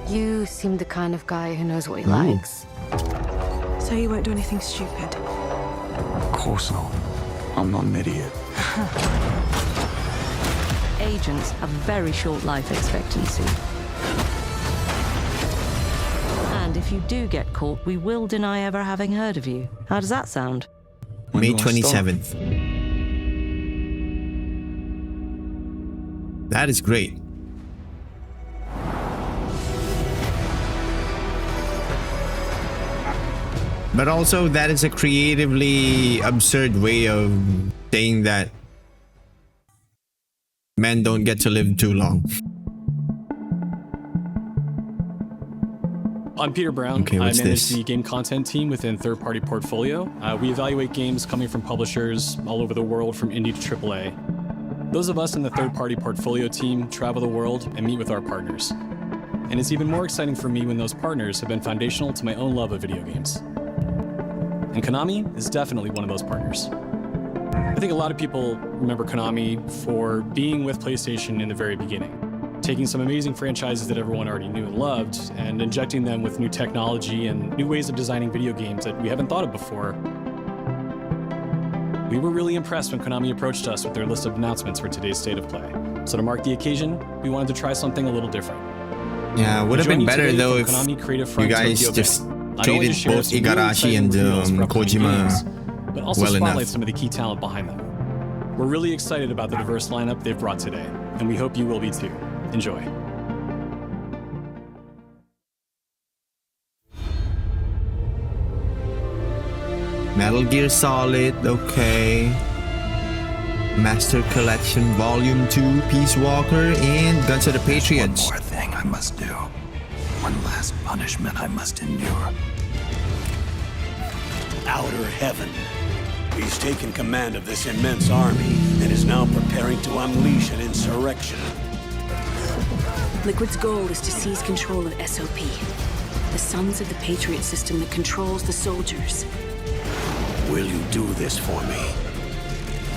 You seem the kind of guy who knows what he likes. So you won't do anything stupid? Of course not. I'm not an idiot. Agents have very short life expectancy. And if you do get caught, we will deny ever having heard of you. How does that sound? May 27th. That is great. But also, that is a creatively absurd way of saying that men don't get to live too long. I'm Peter Brown. Okay, I what's manage this? the game content team within Third Party Portfolio. We evaluate games coming from publishers all over the world, from indie to AAA. Those of us in the Third Party Portfolio team travel the world and meet with our partners. And it's even more exciting for me when those partners have been foundational to my own love of video games. And Konami is definitely one of those partners. I think a lot of people remember Konami for being with PlayStation in the very beginning, taking some amazing franchises that everyone already knew and loved and injecting them with new technology and new ways of designing video games that we haven't thought of before. We were really impressed when Konami approached us with their list of announcements for today's State of Play. So to mark the occasion, we wanted to try something a little different. Yeah, would have been better though if you guys just treated both Igarashi and Kojima but also well spotlight enough. some of the key talent behind them. We're really excited about the diverse lineup they've brought today, and we hope you will be too. Enjoy. Metal Gear Solid, okay. Master Collection Volume 2, Peace Walker, and Guns of the Patriots. One more thing I must do. One last punishment I must endure. Outer Heaven. He's taken command of this immense army and is now preparing to unleash an insurrection. Liquid's goal is to seize control of SOP, the Sons of the Patriot system that controls the soldiers. Will you do this for me?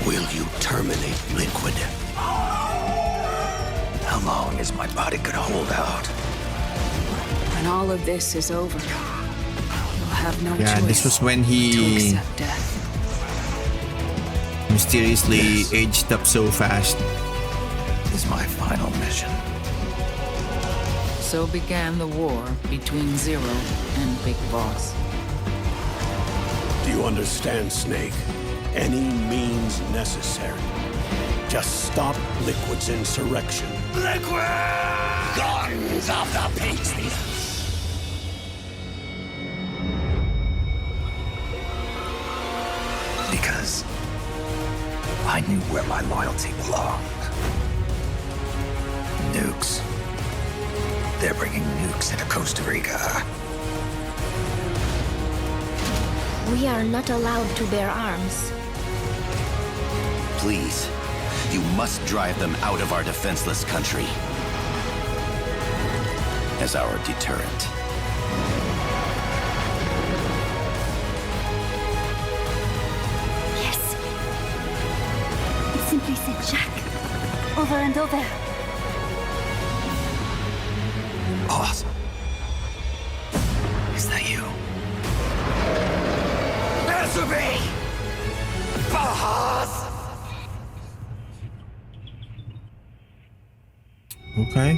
Will you terminate Liquid? How long is my body gonna hold out? When all of this is over, you'll have no Yeah, choice this was when to he accept death. mysteriously aged up so fast. Is my final mission. So began the war between Zero and Big Boss. Do you understand, Snake? Any means necessary. Just stop Liquid's insurrection. Liquid! Guns of the Patriots! Because I knew where my loyalty belonged. Nukes. They're bringing nukes into Costa Rica. We are not allowed to bear arms. Please, you must drive them out of our defenseless country. As our deterrent. Yes. It simply said Jack. Over and over. Boss. Is that you? Azubi! Boss! Okay.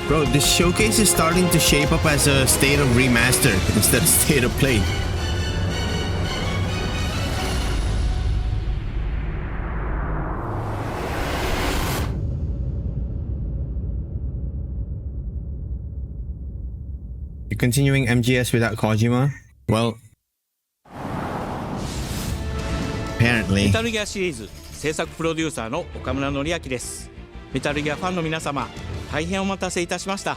Bro, this showcase is starting to shape up as a state of remaster instead of state of play. You're continuing MGS without Kojima? Well, apparently. メタルギアシリーズ制作プロデューサーの岡村典明です。メタルギアファンの皆様、大変お待たせいたしました。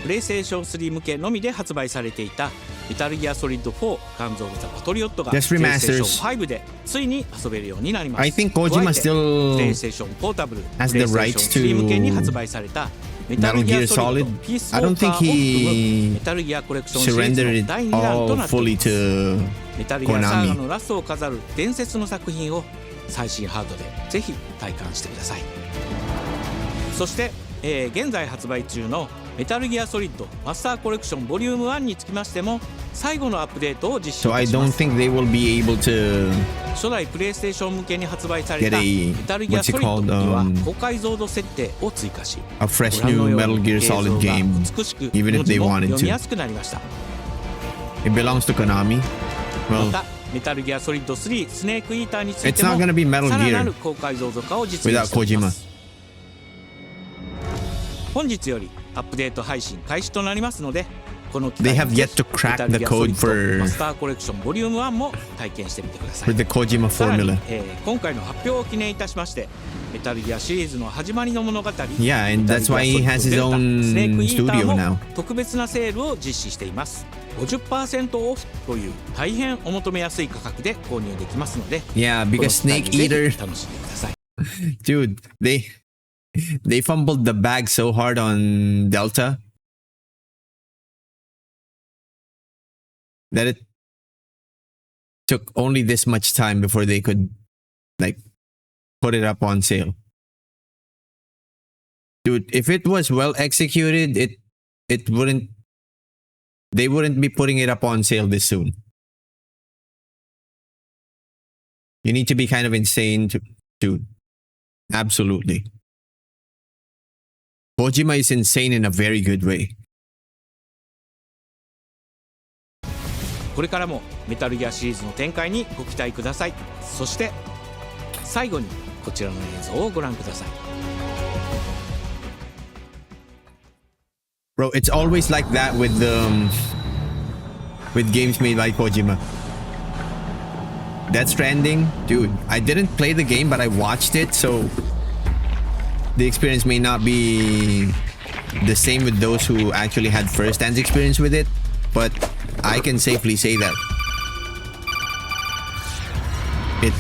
プレイステーション3向けのみで発売されていたメタルギアソリッド4ガンズ・オブ・ザ・パトリオットがプレイステーション5でついに遊べるようになります。I think Kojima still プレイステーションポータブル、プレイ has the ステー rights ション3向けに発 to 売されたメタルギアソリッドピースウォ I don't ーカー think を含む he メタルギアコレクションシリーズ surrendered の it 第2弾と all なってい fully ます。 to メタルギアサーガ Konami. のラストを飾る伝説の作品を最新ハードでぜひ体感してください。そして、現在発売中のメタルギアソリッドマスターコレクションボリューム1につきましても最後のアップデートを実施い So た I しま don't す。 think they will be able to 初代プレイステーション向けに発売され get た a メタルギア what's ソ it リッド called には高解像度設定を追加し a fresh ご覧の new よう Metal に Gear 映像 Solid が game, 美しく even if 文字 they も wanted 読み to. やすくなりました。 It belongs to Konami. ま Well, たメタルギアソリッド3スネークイーターについ it's ても not gonna be Metal さらな Gear る高解像度化を実 without 現しておりま Kojima. す。本日よりアップデート配信開始となりますのでこの機 They 会 have に yet to crack メタル the ギアソリ code ッド for マスターコレクションボリューム1も体験してみてください。 for the Kojima さらに formula. 今回の発表を記念いたしましてメタルギアシリーズの始まりの物語 Yeah, and that's why he has his own スネークイーター studio も now. 特別なセールを実施しています。 50% オフという大変お求めやすい価格で購入できますので Yeah, この because 機会 Snake にぜ Eater, ひ楽しんでください。 dude, they fumbled the bag so hard on Delta that it took only this much time before they could like put it up on sale. Dude, if it was well executed, it wouldn't they wouldn't be putting it up on sale this soon. You need to be kind of insane to absolutely. Kojima is insane in a very good way. これからもメタルギアシリーズの展開にご期待ください。そして最後にこちらの映像をご覧ください。 Bro, it's always like that with games made by Kojima. Death Stranding, dude, I didn't play the game, but I watched it, so the experience may not be the same with those who actually had first-hand experience with it, but I can safely say that it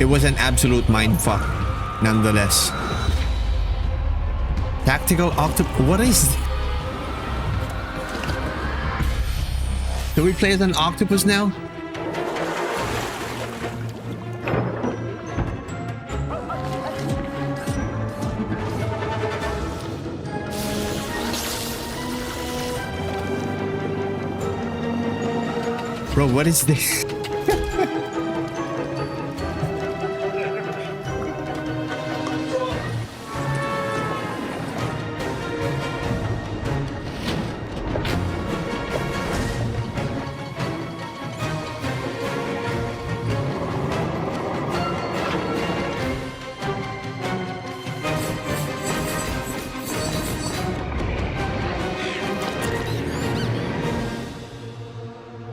was an absolute mindfuck, nonetheless. Tactical octopus. What is? Do we play as an octopus now? Bro, what is this?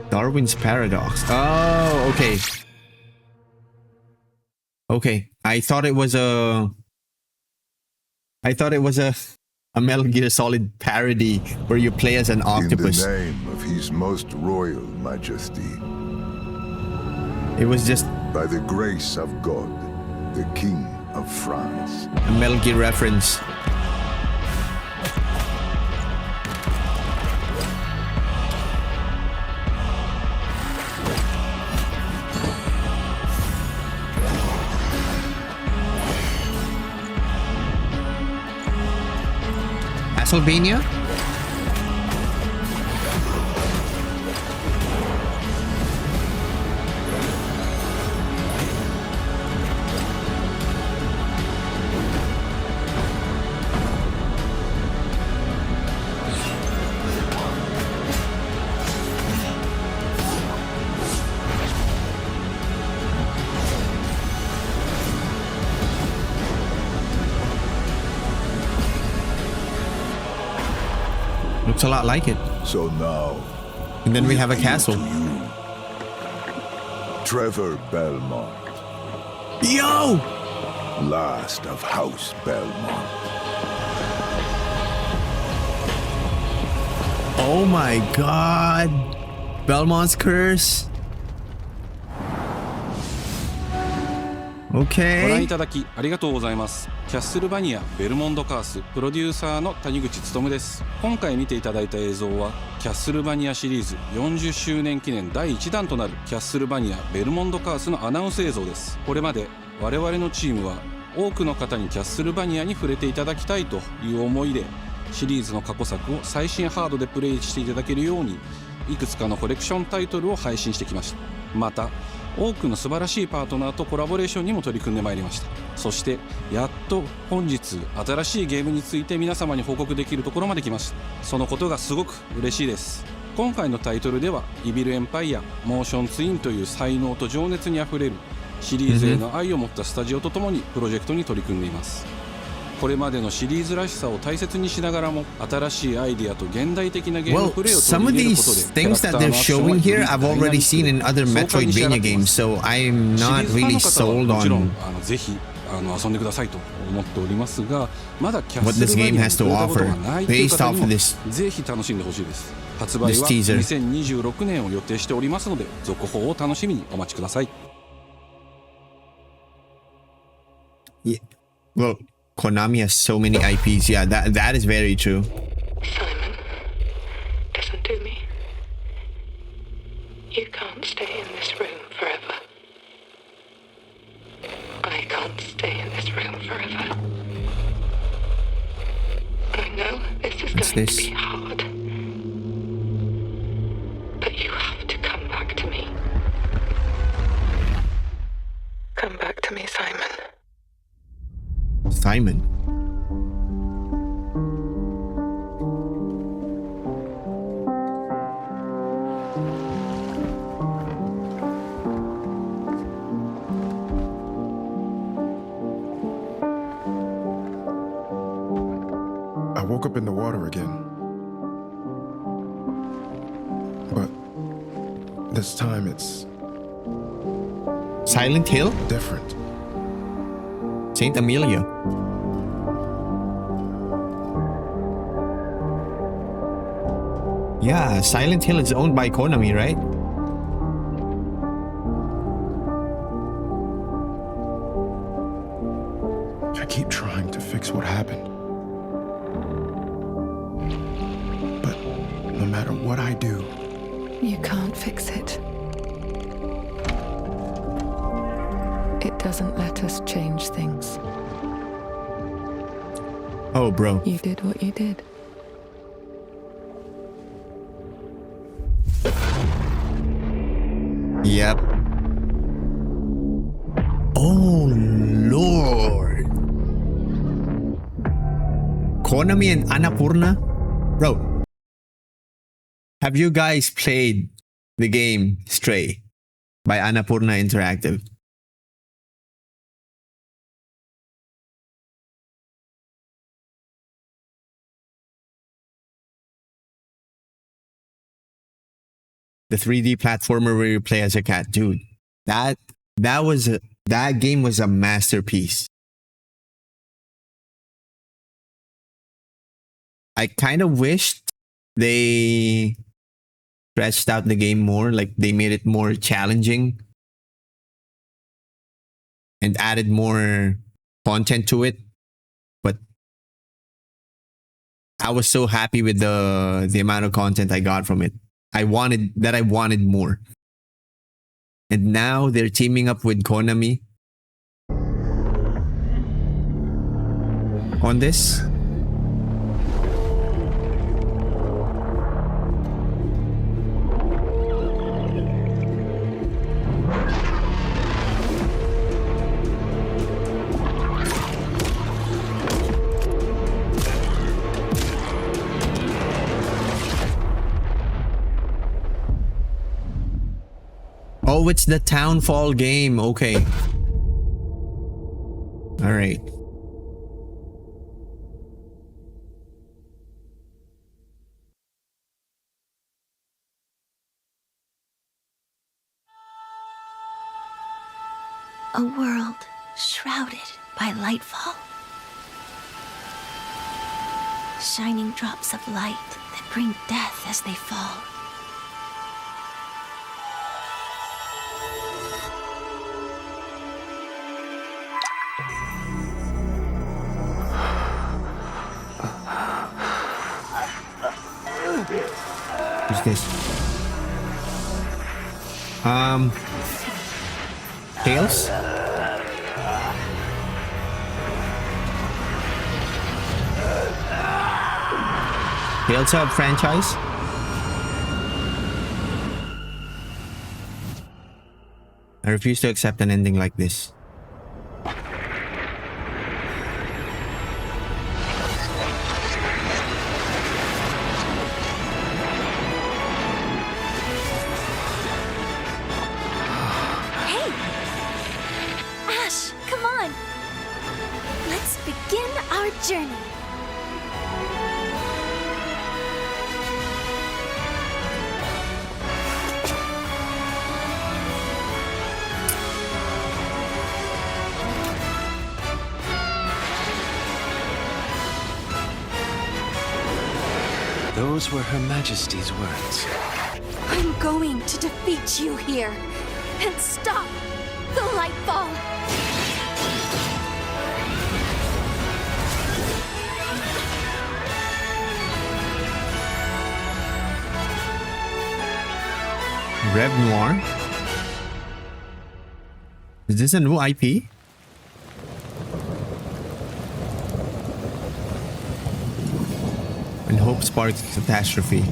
Darwin's paradox. Oh, okay. Okay. I thought it was a Metal Gear Solid parody where you play as an octopus. In the name of His Most Royal Majesty. It was just by the grace of God, the King of France. A Metal Gear reference. Castlevania? Looks a lot like it. So now, and then we have a castle. Trevor Belmont. Yo! Last of House Belmont. Oh my god. Belmont's curse. ご覧い Okay. ただきありがとうございます。キャッスルバニアベルモンドカースプロデューサーの谷口勉です。今回見ていただいた映像はキャッスルバニアシリーズ40周年記念第1弾となるキャッスルバニアベルモンドカースのアナウンス映像です。これまで我々のチームは多くの方にキャッスルバニアに触れていただきたいという思いでシリーズの過去作を最新ハードでプレイしていただけるようにいくつかのコレクションタイトルを配信してきました。また多くの素晴らしいパートナーとコラボレーションにも取り組んでまいりました。そしてやっと本日新しいゲームについて皆様に報告できるところまで来ました。そのことがすごく嬉しいです。今回のタイトルではイビルエンパイアモーションツインという才能と情熱にあふれるシリーズへの愛を持ったスタジオとともにプロジェクトに取り組んでいます。これまでのシリーズらしさを大切にしながらも新しいアイディアと現代的なゲーム Well, プレイを some 取 of り入れる these ことで things that they're showing here I've already seen in other Metroidvania games, so I'm not really sold もちろん on ぜひ遊んでくださいと思っておりますが、まだキャッ what ス this ルバ game ニアに has 触 to れたことが offer ないという based 方 off に of も this ぜひ楽しんでほしいです。発売は this teaser 2026年を予定しておりますので続報を楽しみにお待ちください。 Yeah. Well, Konami has so many IPs. Yeah, that is very true. Simon, listen to me. You can't stay in this room forever. I can't stay in this room forever. I know this is What's going this? to be hard. But you have to come back to me. Come back to me, Simon. Simon. I woke up in the water again. But this time it's Silent Hill? different. Saint Amelia. Yeah, Silent Hill is owned by Konami, right? I keep trying to fix what happened. But no matter what I do, You can't fix it. It doesn't let us change things. Oh, bro. You did what you did. Yep. Oh, Lord. Konami and Annapurna? Bro, have you guys played the game Stray by Annapurna Interactive? The 3D platformer where you play as a cat, dude. That game was a masterpiece. I kind of wished they stretched out the game more, like they made it more challenging and added more content to it. But I was so happy with the amount of content I got from it. I wanted more. And now they're teaming up with Konami on this. Oh, it's the Townfall game. Okay. All right. A world shrouded by lightfall. Shining drops of light that bring death as they fall. Who's this? Tails? Tails a franchise? I refuse to accept an ending like this. Journey. Those were Her Majesty's words. I'm going to defeat you here and stop the Lightfall. Rev Noir? Is this a new IP? When hope sparks catastrophe.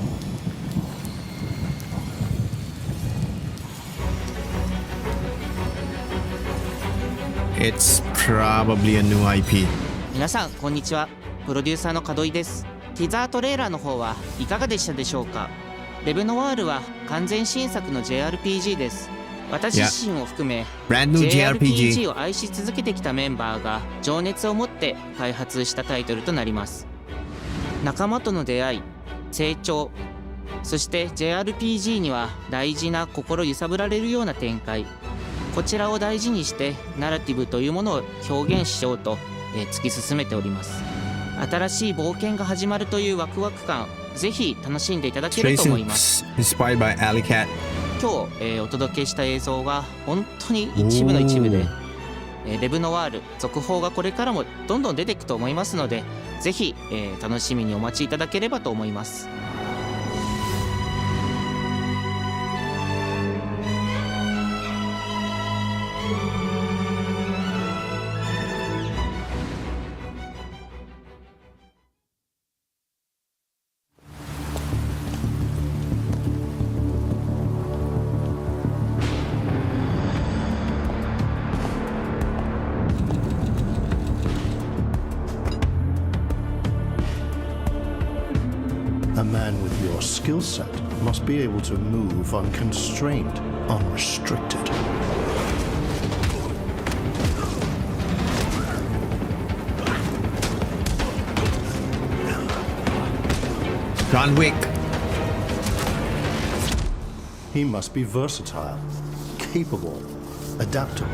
It's probably a new IP. 皆さんこんにちは。プロデューサーの門井です。ティザートレーラーの方はいかがでしたでしょうか。レブノワールは完全新作の JRPG です。私自身を含め JRPG を愛し続けてきたメンバーが情熱を持って開発したタイトルとなります。仲間との出会い、成長、そして JRPG には大事な心揺さぶられるような展開、こちらを大事にしてナラティブというものを表現しようと、突き進めております。新しい冒険が始まるというワクワク感、ぜひ楽しんでいただけると思います。Inspired by Alley Cat. 今日、お届けした映像は本当に一部の一部で、レブノワール続報がこれからもどんどん出ていくと思いますので、ぜひ、楽しみにお待ちいただければと思います。A man with your skill set must be able to move unconstrained, unrestricted. John Wick. He must be versatile, capable, adaptable.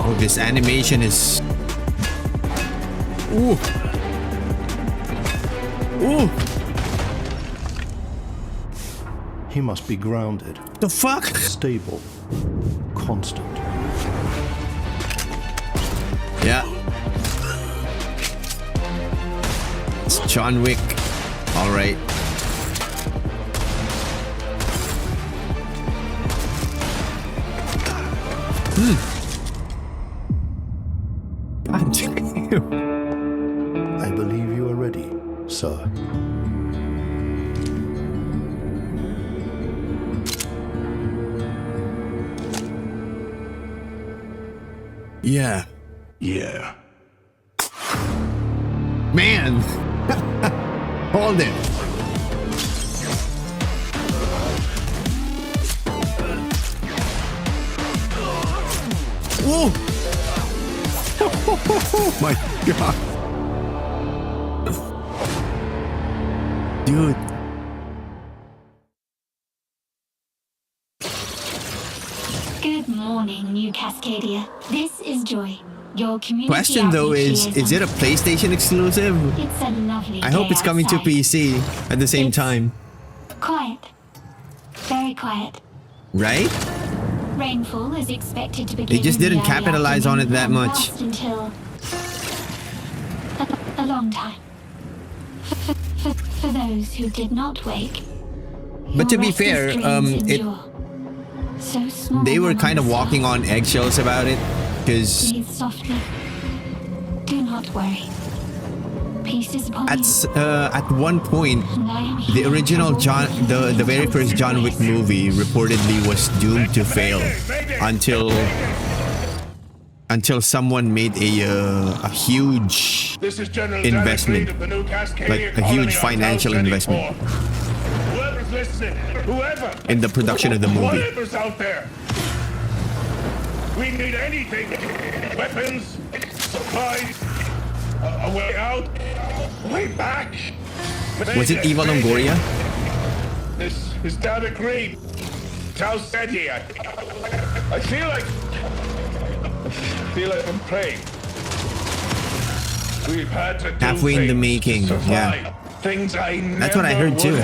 Oh, this animation is... Ooh. Ooh. He must be grounded. The fuck? Stable. Constant. Yeah. It's John Wick. All right. God damn. I believe you are ready, sir. Yeah. Yeah. Man. Hold it. Whoa. Oh my god. Dude. Good morning, New Cascadia. This is Joy, your community. Question though is it a PlayStation exclusive? It's a lovely I hope day it's coming outside. to PC at the same time. Quiet. Very quiet. Right? Rainfall is expected to begin. They just didn't capitalize on it that much. Last until a long time. For those who did not wake. But to be fair, So small they were among kind of the walking on eggshells about it, because Breathe softly. Do not worry. Peace is upon you. at one point, the original the very first John Wick movie reportedly was doomed to fail until someone made a huge investment, like a huge financial investment in the production of the movie. Whoever's out there, we need anything. Weapons, supplies, a way out, a way back. Was it Eva Longoria? This is Data Green. Tau Ceti. I feel like I'm praying. We've had to do Halfway in the making, yeah. Things I never That's what I heard too.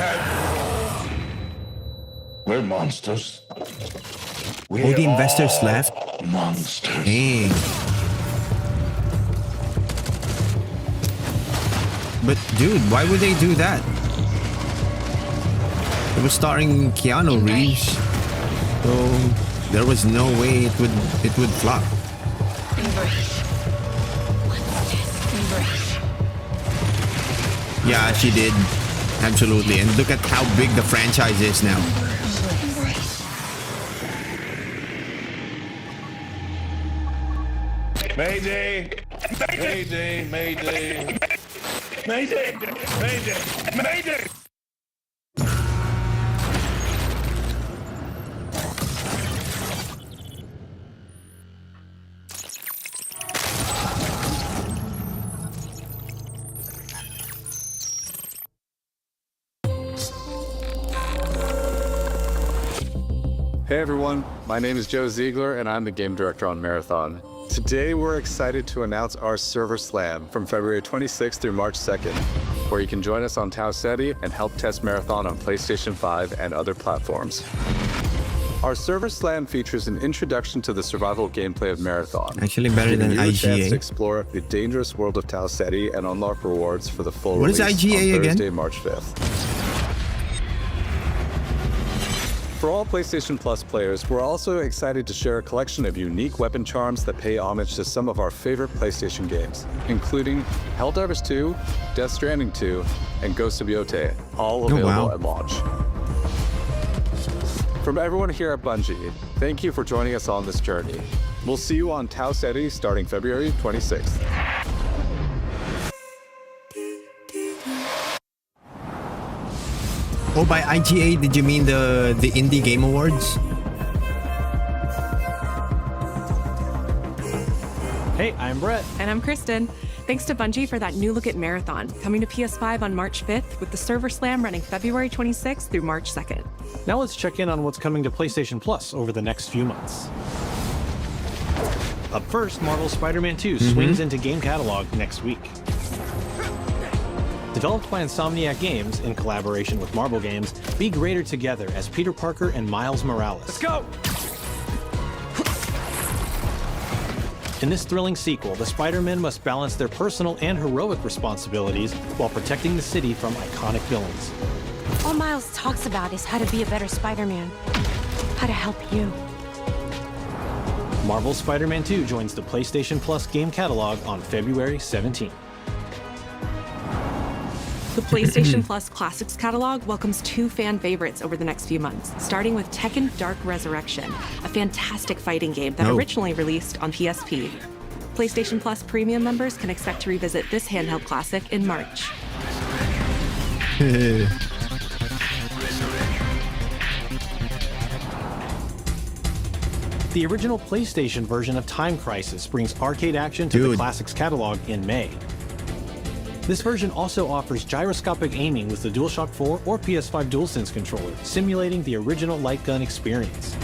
We're monsters. Oh, the investors left? Monsters. Dang. But dude, why would they do that? It was starring Keanu Reeves, so there was no way it would flop. Yeah, she did. Absolutely. And look at how big the franchise is now. Mayday! Mayday! Mayday! Mayday! Mayday! Mayday! Hey everyone, my name is Joe Ziegler and I'm the game director on Marathon. Today we're excited to announce our Server Slam from February 26th through March 2nd, where you can join us on Tau Ceti and help test Marathon on PlayStation 5 and other platforms. Our Server Slam features an introduction to the survival gameplay of Marathon. Actually better than giving you a chance IGA. to explore the dangerous world of Tau Ceti and unlock rewards for the full What is release IGA on again? Thursday, March 5th. For all PlayStation Plus players, we're also excited to share a collection of unique weapon charms that pay homage to some of our favorite PlayStation games, including Helldivers 2, Death Stranding 2, and Ghost of Yotei, all available at launch. From everyone here at Bungie, thank you for joining us on this journey. We'll see you on Tau Ceti starting February 26th. Oh, by IGA, did you mean the Indie Game Awards? Hey, I'm Brett. And I'm Kristen. Thanks to Bungie for that new look at Marathon, coming to PS5 on March 5th, with the Server Slam running February 26th through March 2nd. Now let's check in on what's coming to PlayStation Plus over the next few months. Up first, Marvel's Spider-Man 2 swings into game catalog next week. Developed by Insomniac Games in collaboration with Marvel Games, be greater together as Peter Parker and Miles Morales. Let's go! In this thrilling sequel, the Spider-Men must balance their personal and heroic responsibilities while protecting the city from iconic villains. All Miles talks about is how to be a better Spider-Man. How to help you. Marvel's Spider-Man 2 joins the PlayStation Plus game catalog on February 17th. The PlayStation Plus Classics catalog welcomes two fan favorites over the next few months, starting with Tekken Dark Resurrection, a fantastic fighting game that originally released on PSP. PlayStation Plus Premium members can expect to revisit this handheld classic in March. The original PlayStation version of Time Crisis brings arcade action to the Classics catalog in May. This version also offers gyroscopic aiming with the DualShock 4 or PS5 DualSense controller, simulating the original light gun experience.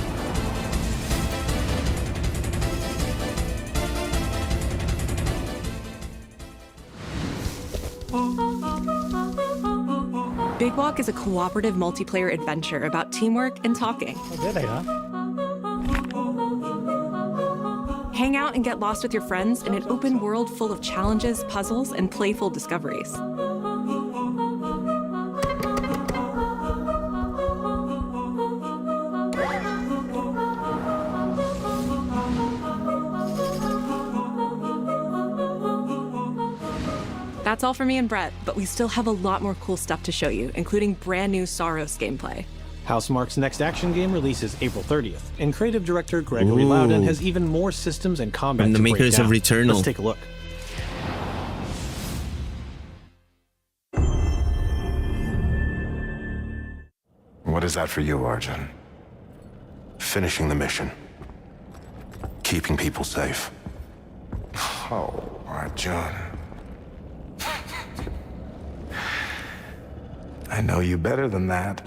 Big Walk is a cooperative multiplayer adventure about teamwork and talking. Oh, there they are. Hang out and get lost with your friends in an open world full of challenges, puzzles, and playful discoveries. That's all for me and Brett, but we still have a lot more cool stuff to show you, including brand new Saros gameplay. Housemarque's next action game releases April 30th, and creative director Gregory Loudon has even more systems and combat From the to break makers down. of Returnal. Let's take a look. What is that for you, Arjun? Finishing the mission. Keeping people safe. Oh, Arjun. I know you better than that.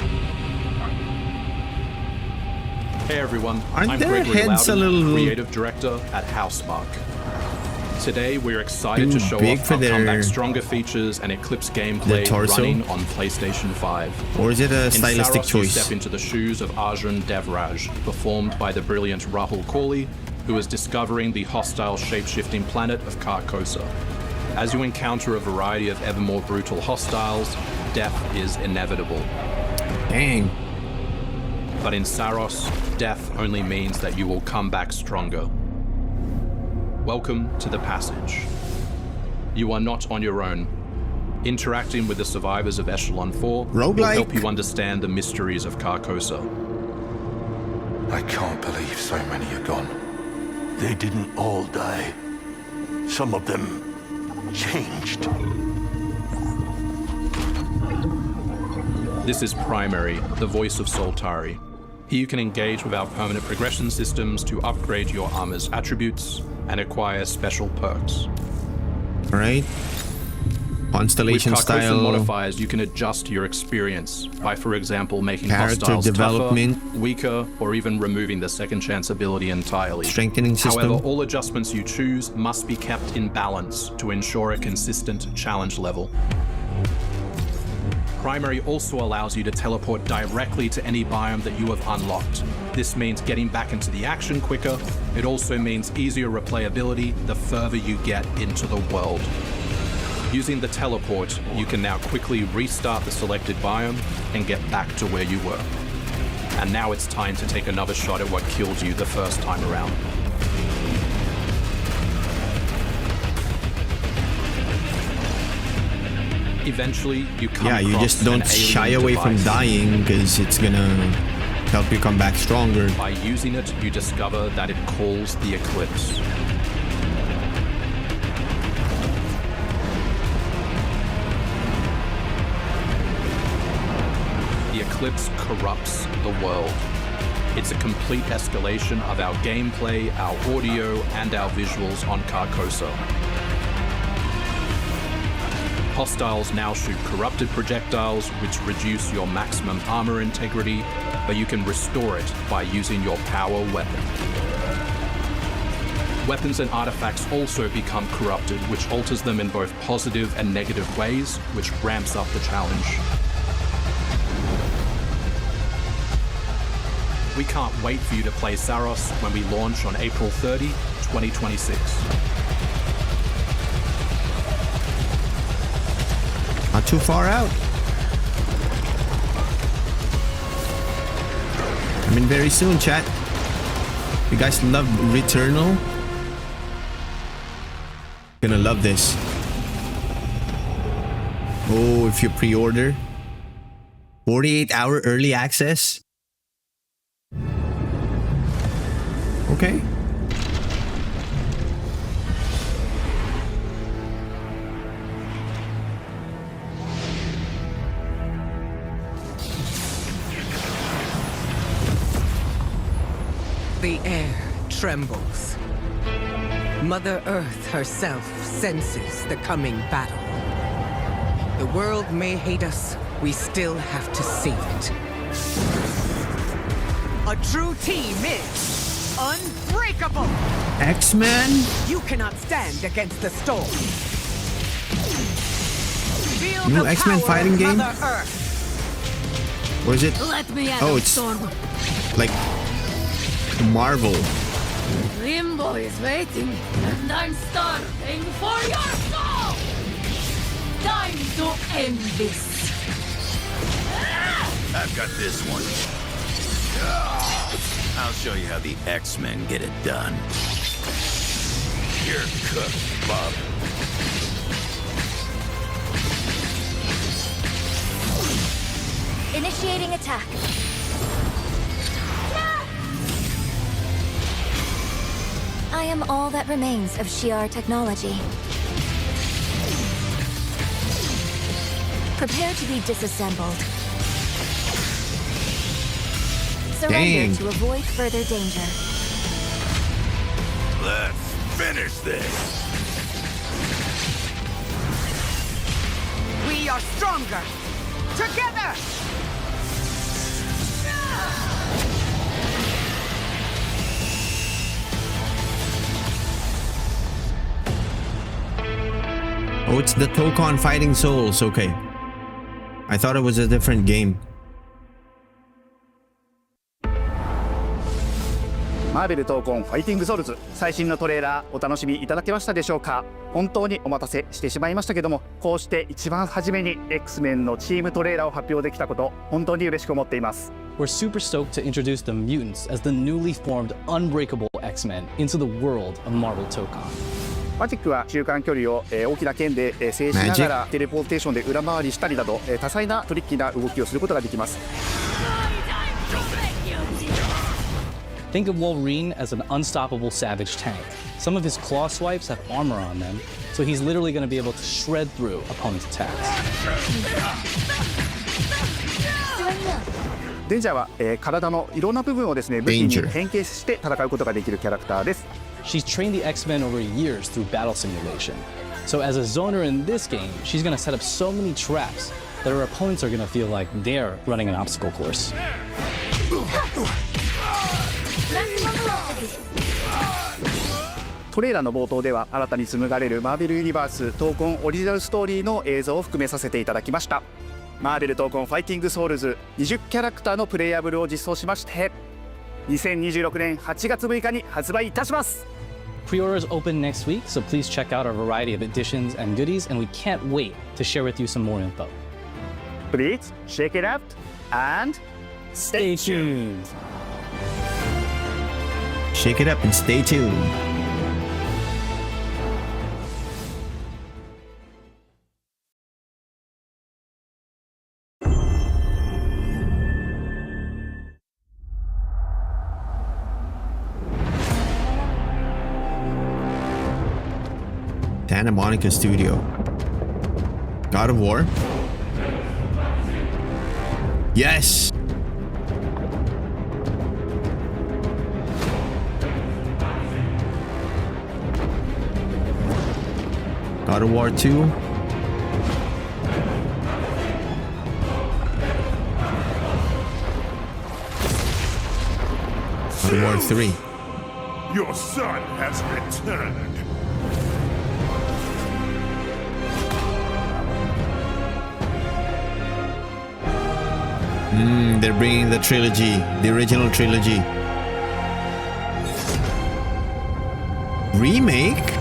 Hey everyone, Aren't I'm their Gregory heads a Loudon, little creative director at Housemarque. Today we're excited to show big off for our their- comeback stronger features and Eclipse gameplay torso? running on PlayStation 5. Or is it a In stylistic Saros, you choice? step into the shoes of Arjun Devraj, performed by the brilliant Rahul Kohli, who is discovering the hostile shape-shifting planet of Carcosa. As you encounter a variety of ever more brutal hostiles, death is inevitable. Dang. But in Saros, death only means that you will come back stronger. Welcome to the Passage. You are not on your own. Interacting with the survivors of Echelon 4 will help you understand the mysteries of Carcosa. I can't believe so many are gone. They didn't all die. Some of them changed. This is Primary, the voice of Soltari. Here you can engage with our permanent progression systems to upgrade your armor's attributes and acquire special perks. Alright. Constellation With Carcosa style. modifiers, you can adjust your experience by, for example, making Character hostiles development. tougher, weaker, or even removing the second chance ability entirely. Strengthening system. However, all adjustments you choose must be kept in balance to ensure a consistent challenge level. Primary also allows you to teleport directly to any biome that you have unlocked. This means getting back into the action quicker. It also means easier replayability the further you get into the world. Using the teleport, you can now quickly restart the selected biome and get back to where you were. And now it's time to take another shot at what killed you the first time around. Eventually, you come Yeah, you across just don't an alien shy away from device. dying because it's gonna help you come back stronger. By using it, you discover that it calls the eclipse. The eclipse corrupts the world. It's a complete escalation of our gameplay, our audio, and our visuals on Carcosa. Hostiles now shoot corrupted projectiles, which reduce your maximum armor integrity, but you can restore it by using your power weapon. Weapons and artifacts also become corrupted, which alters them in both positive and negative ways, which ramps up the challenge. We can't wait for you to play Saros when we launch on April 30, 2026. Not too far out. Coming very soon, chat. You guys love Returnal? Gonna love this. Oh, if you pre-order 48-hour early access. Okay. The air trembles. Mother Earth herself senses the coming battle. The world may hate us, we still have to save it. A true team is unbreakable! X-Men? You cannot stand against the storm. Feel New the X-Men power fighting of game? Mother Earth. Or is it? Let me at Oh, the it's storm. like Marvel. Limbo is waiting, and I'm starving for your soul! Time to end this! I've got this one. I'll show you how the X-Men get it done. You're cooked, Bob. Initiating attack. I am all that remains of Shi'ar technology. Prepare to be disassembled. Surrender Dang. to avoid further danger. Let's finish this. We are stronger! Together! Oh, it's the Tokon Fighting Souls. Okay. I thought it was a different game. マーベル闘魂ファイティングソウルズ最新のトレーラーお楽しみいただけましたでしょうか。本当にお待たせしてしまいましたけども、こうして一番初めに X-Men のチームトレーラーを発表できたこと本当に嬉しく思っています。 We're super stoked to introduce the mutants as the newly formed unbreakable X-Men into the world of Marvel Tokon. マジックは中間距離を大きな剣で制しながらテレポーテーションで裏回りしたりなど多彩なトリッキーな動きをすることができます。 Think of Wolverine as an unstoppable savage tank. Some of his claw swipes have armor on them, so he's literally going to be able to shred through opponents' attacks. デンジャーは体のいろんな部分をですね武器に変形して戦うことができるキャラクターです。 She's trained the X-Men over years through battle simulation. So as a zoner in this game, she's going to set up so many traps that her opponents are going to feel like they're running an obstacle course. トレーラーの冒頭では新たに紡がれるマーベルユニバース闘魂オリジナルストーリーの映像を含めさせていただきました。マーベル闘魂ファイティングソウルズ20キャラクターのプレイヤブルを実装しまして2026年8月6日に発売いたします。 Pre-orders open next week, so please check out our variety of editions and goodies, and we can't wait to share with you some more info. Please check it out and stay tuned. Shake it up and stay tuned. Santa Monica studio. God of War. Yes. God of War 2. God of War 3. Your son has returned. They're bringing the trilogy, the original trilogy. Remake?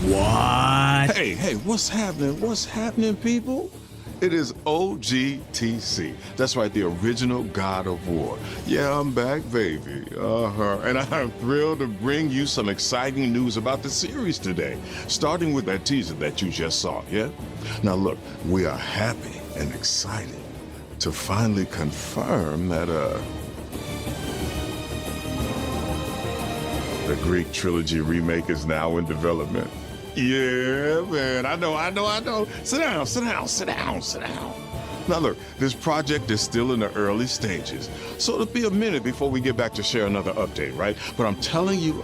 What? Hey, what's happening? What's happening, people? It is OGTC. That's right, the original God of War. Yeah, I'm back, baby. And I'm thrilled to bring you some exciting news about the series today, starting with that teaser that you just saw, yeah? Now look, we are happy and excited to finally confirm that, the Greek trilogy remake is now in development. Yeah, man, I know. Sit down. Now look, this project is still in the early stages, so it'll be a minute before we get back to share another update, right? But I'm telling you,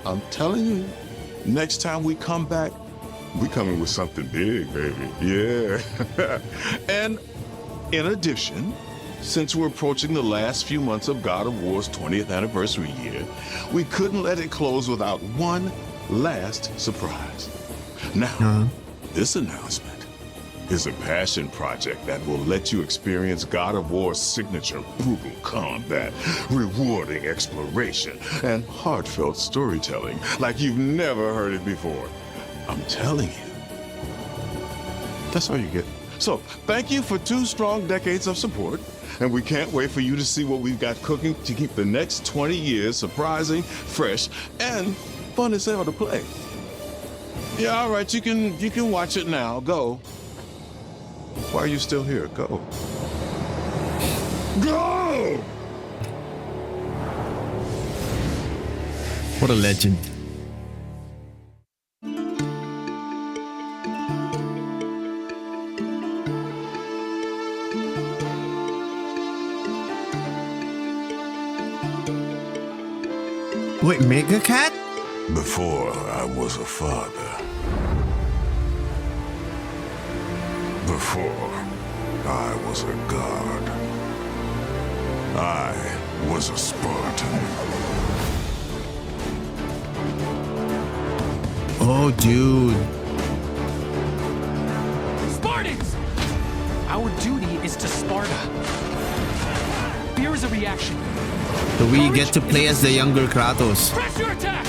next time we come back, we coming with something big, baby. Yeah. And in addition, since we're approaching the last few months of God of War's 20th anniversary year, we couldn't let it close without one last surprise. Now, this announcement is a passion project that will let you experience God of War's signature brutal combat, rewarding exploration, and heartfelt storytelling like you've never heard it before. I'm telling you. That's all you get. So, thank you for 2 strong decades of support, and we can't wait for you to see what we've got cooking to keep the next 20 years surprising, fresh, and fun as hell to play. Yeah, all right, you can watch it now. Go. Why are you still here? Go. Go! What a legend. Wait, Mega Cat? Before I was a father. Before I was a god. I was a Spartan. Oh, dude. Spartans! Our duty is to Sparta. Fear is a reaction. So we get to play as the younger Kratos. Press your attack!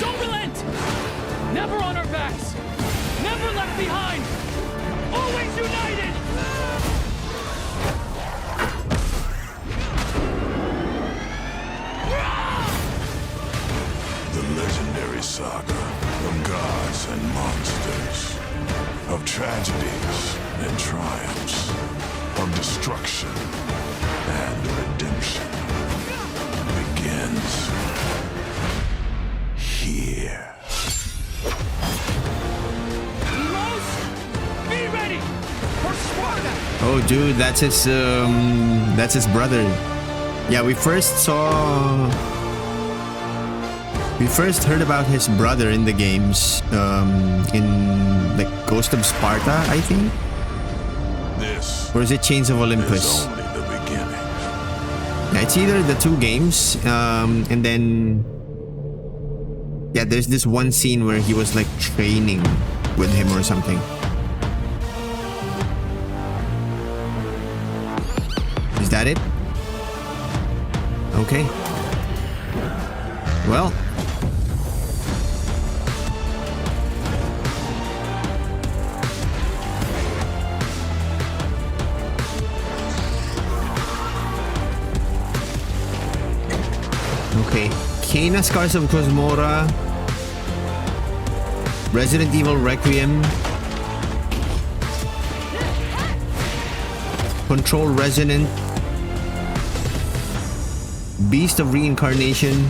Don't relent! Never on our backs! Never left behind! Always united! The legendary saga of gods and monsters, of tragedies and triumphs, of destruction and redemption begins here. Be ready for Sparta! Oh, dude, that's his brother. Yeah, we first heard about his brother in the games, in like Ghost of Sparta, I think. This or is it Chains of Olympus? is only the beginning. Yeah, it's either the 2 games, and then yeah, there's this one scene where he was like training with him or something. Is that it? Okay. Well. Okay. Kena Scars of Cosmora. Resident Evil Requiem. Control Resonant. Beast of Reincarnation.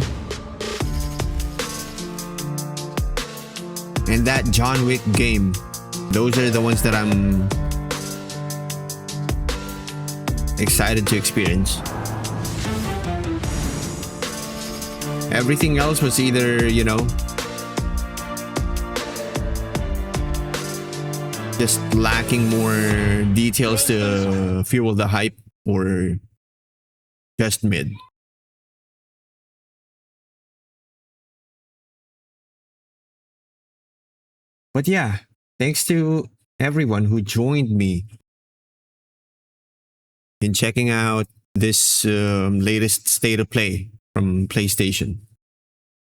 and that John Wick game. Those are the ones that I'm excited to experience. Everything else was either, you know, just lacking more details to fuel the hype, or just mid. But yeah, thanks to everyone who joined me in checking out this latest state of play from PlayStation.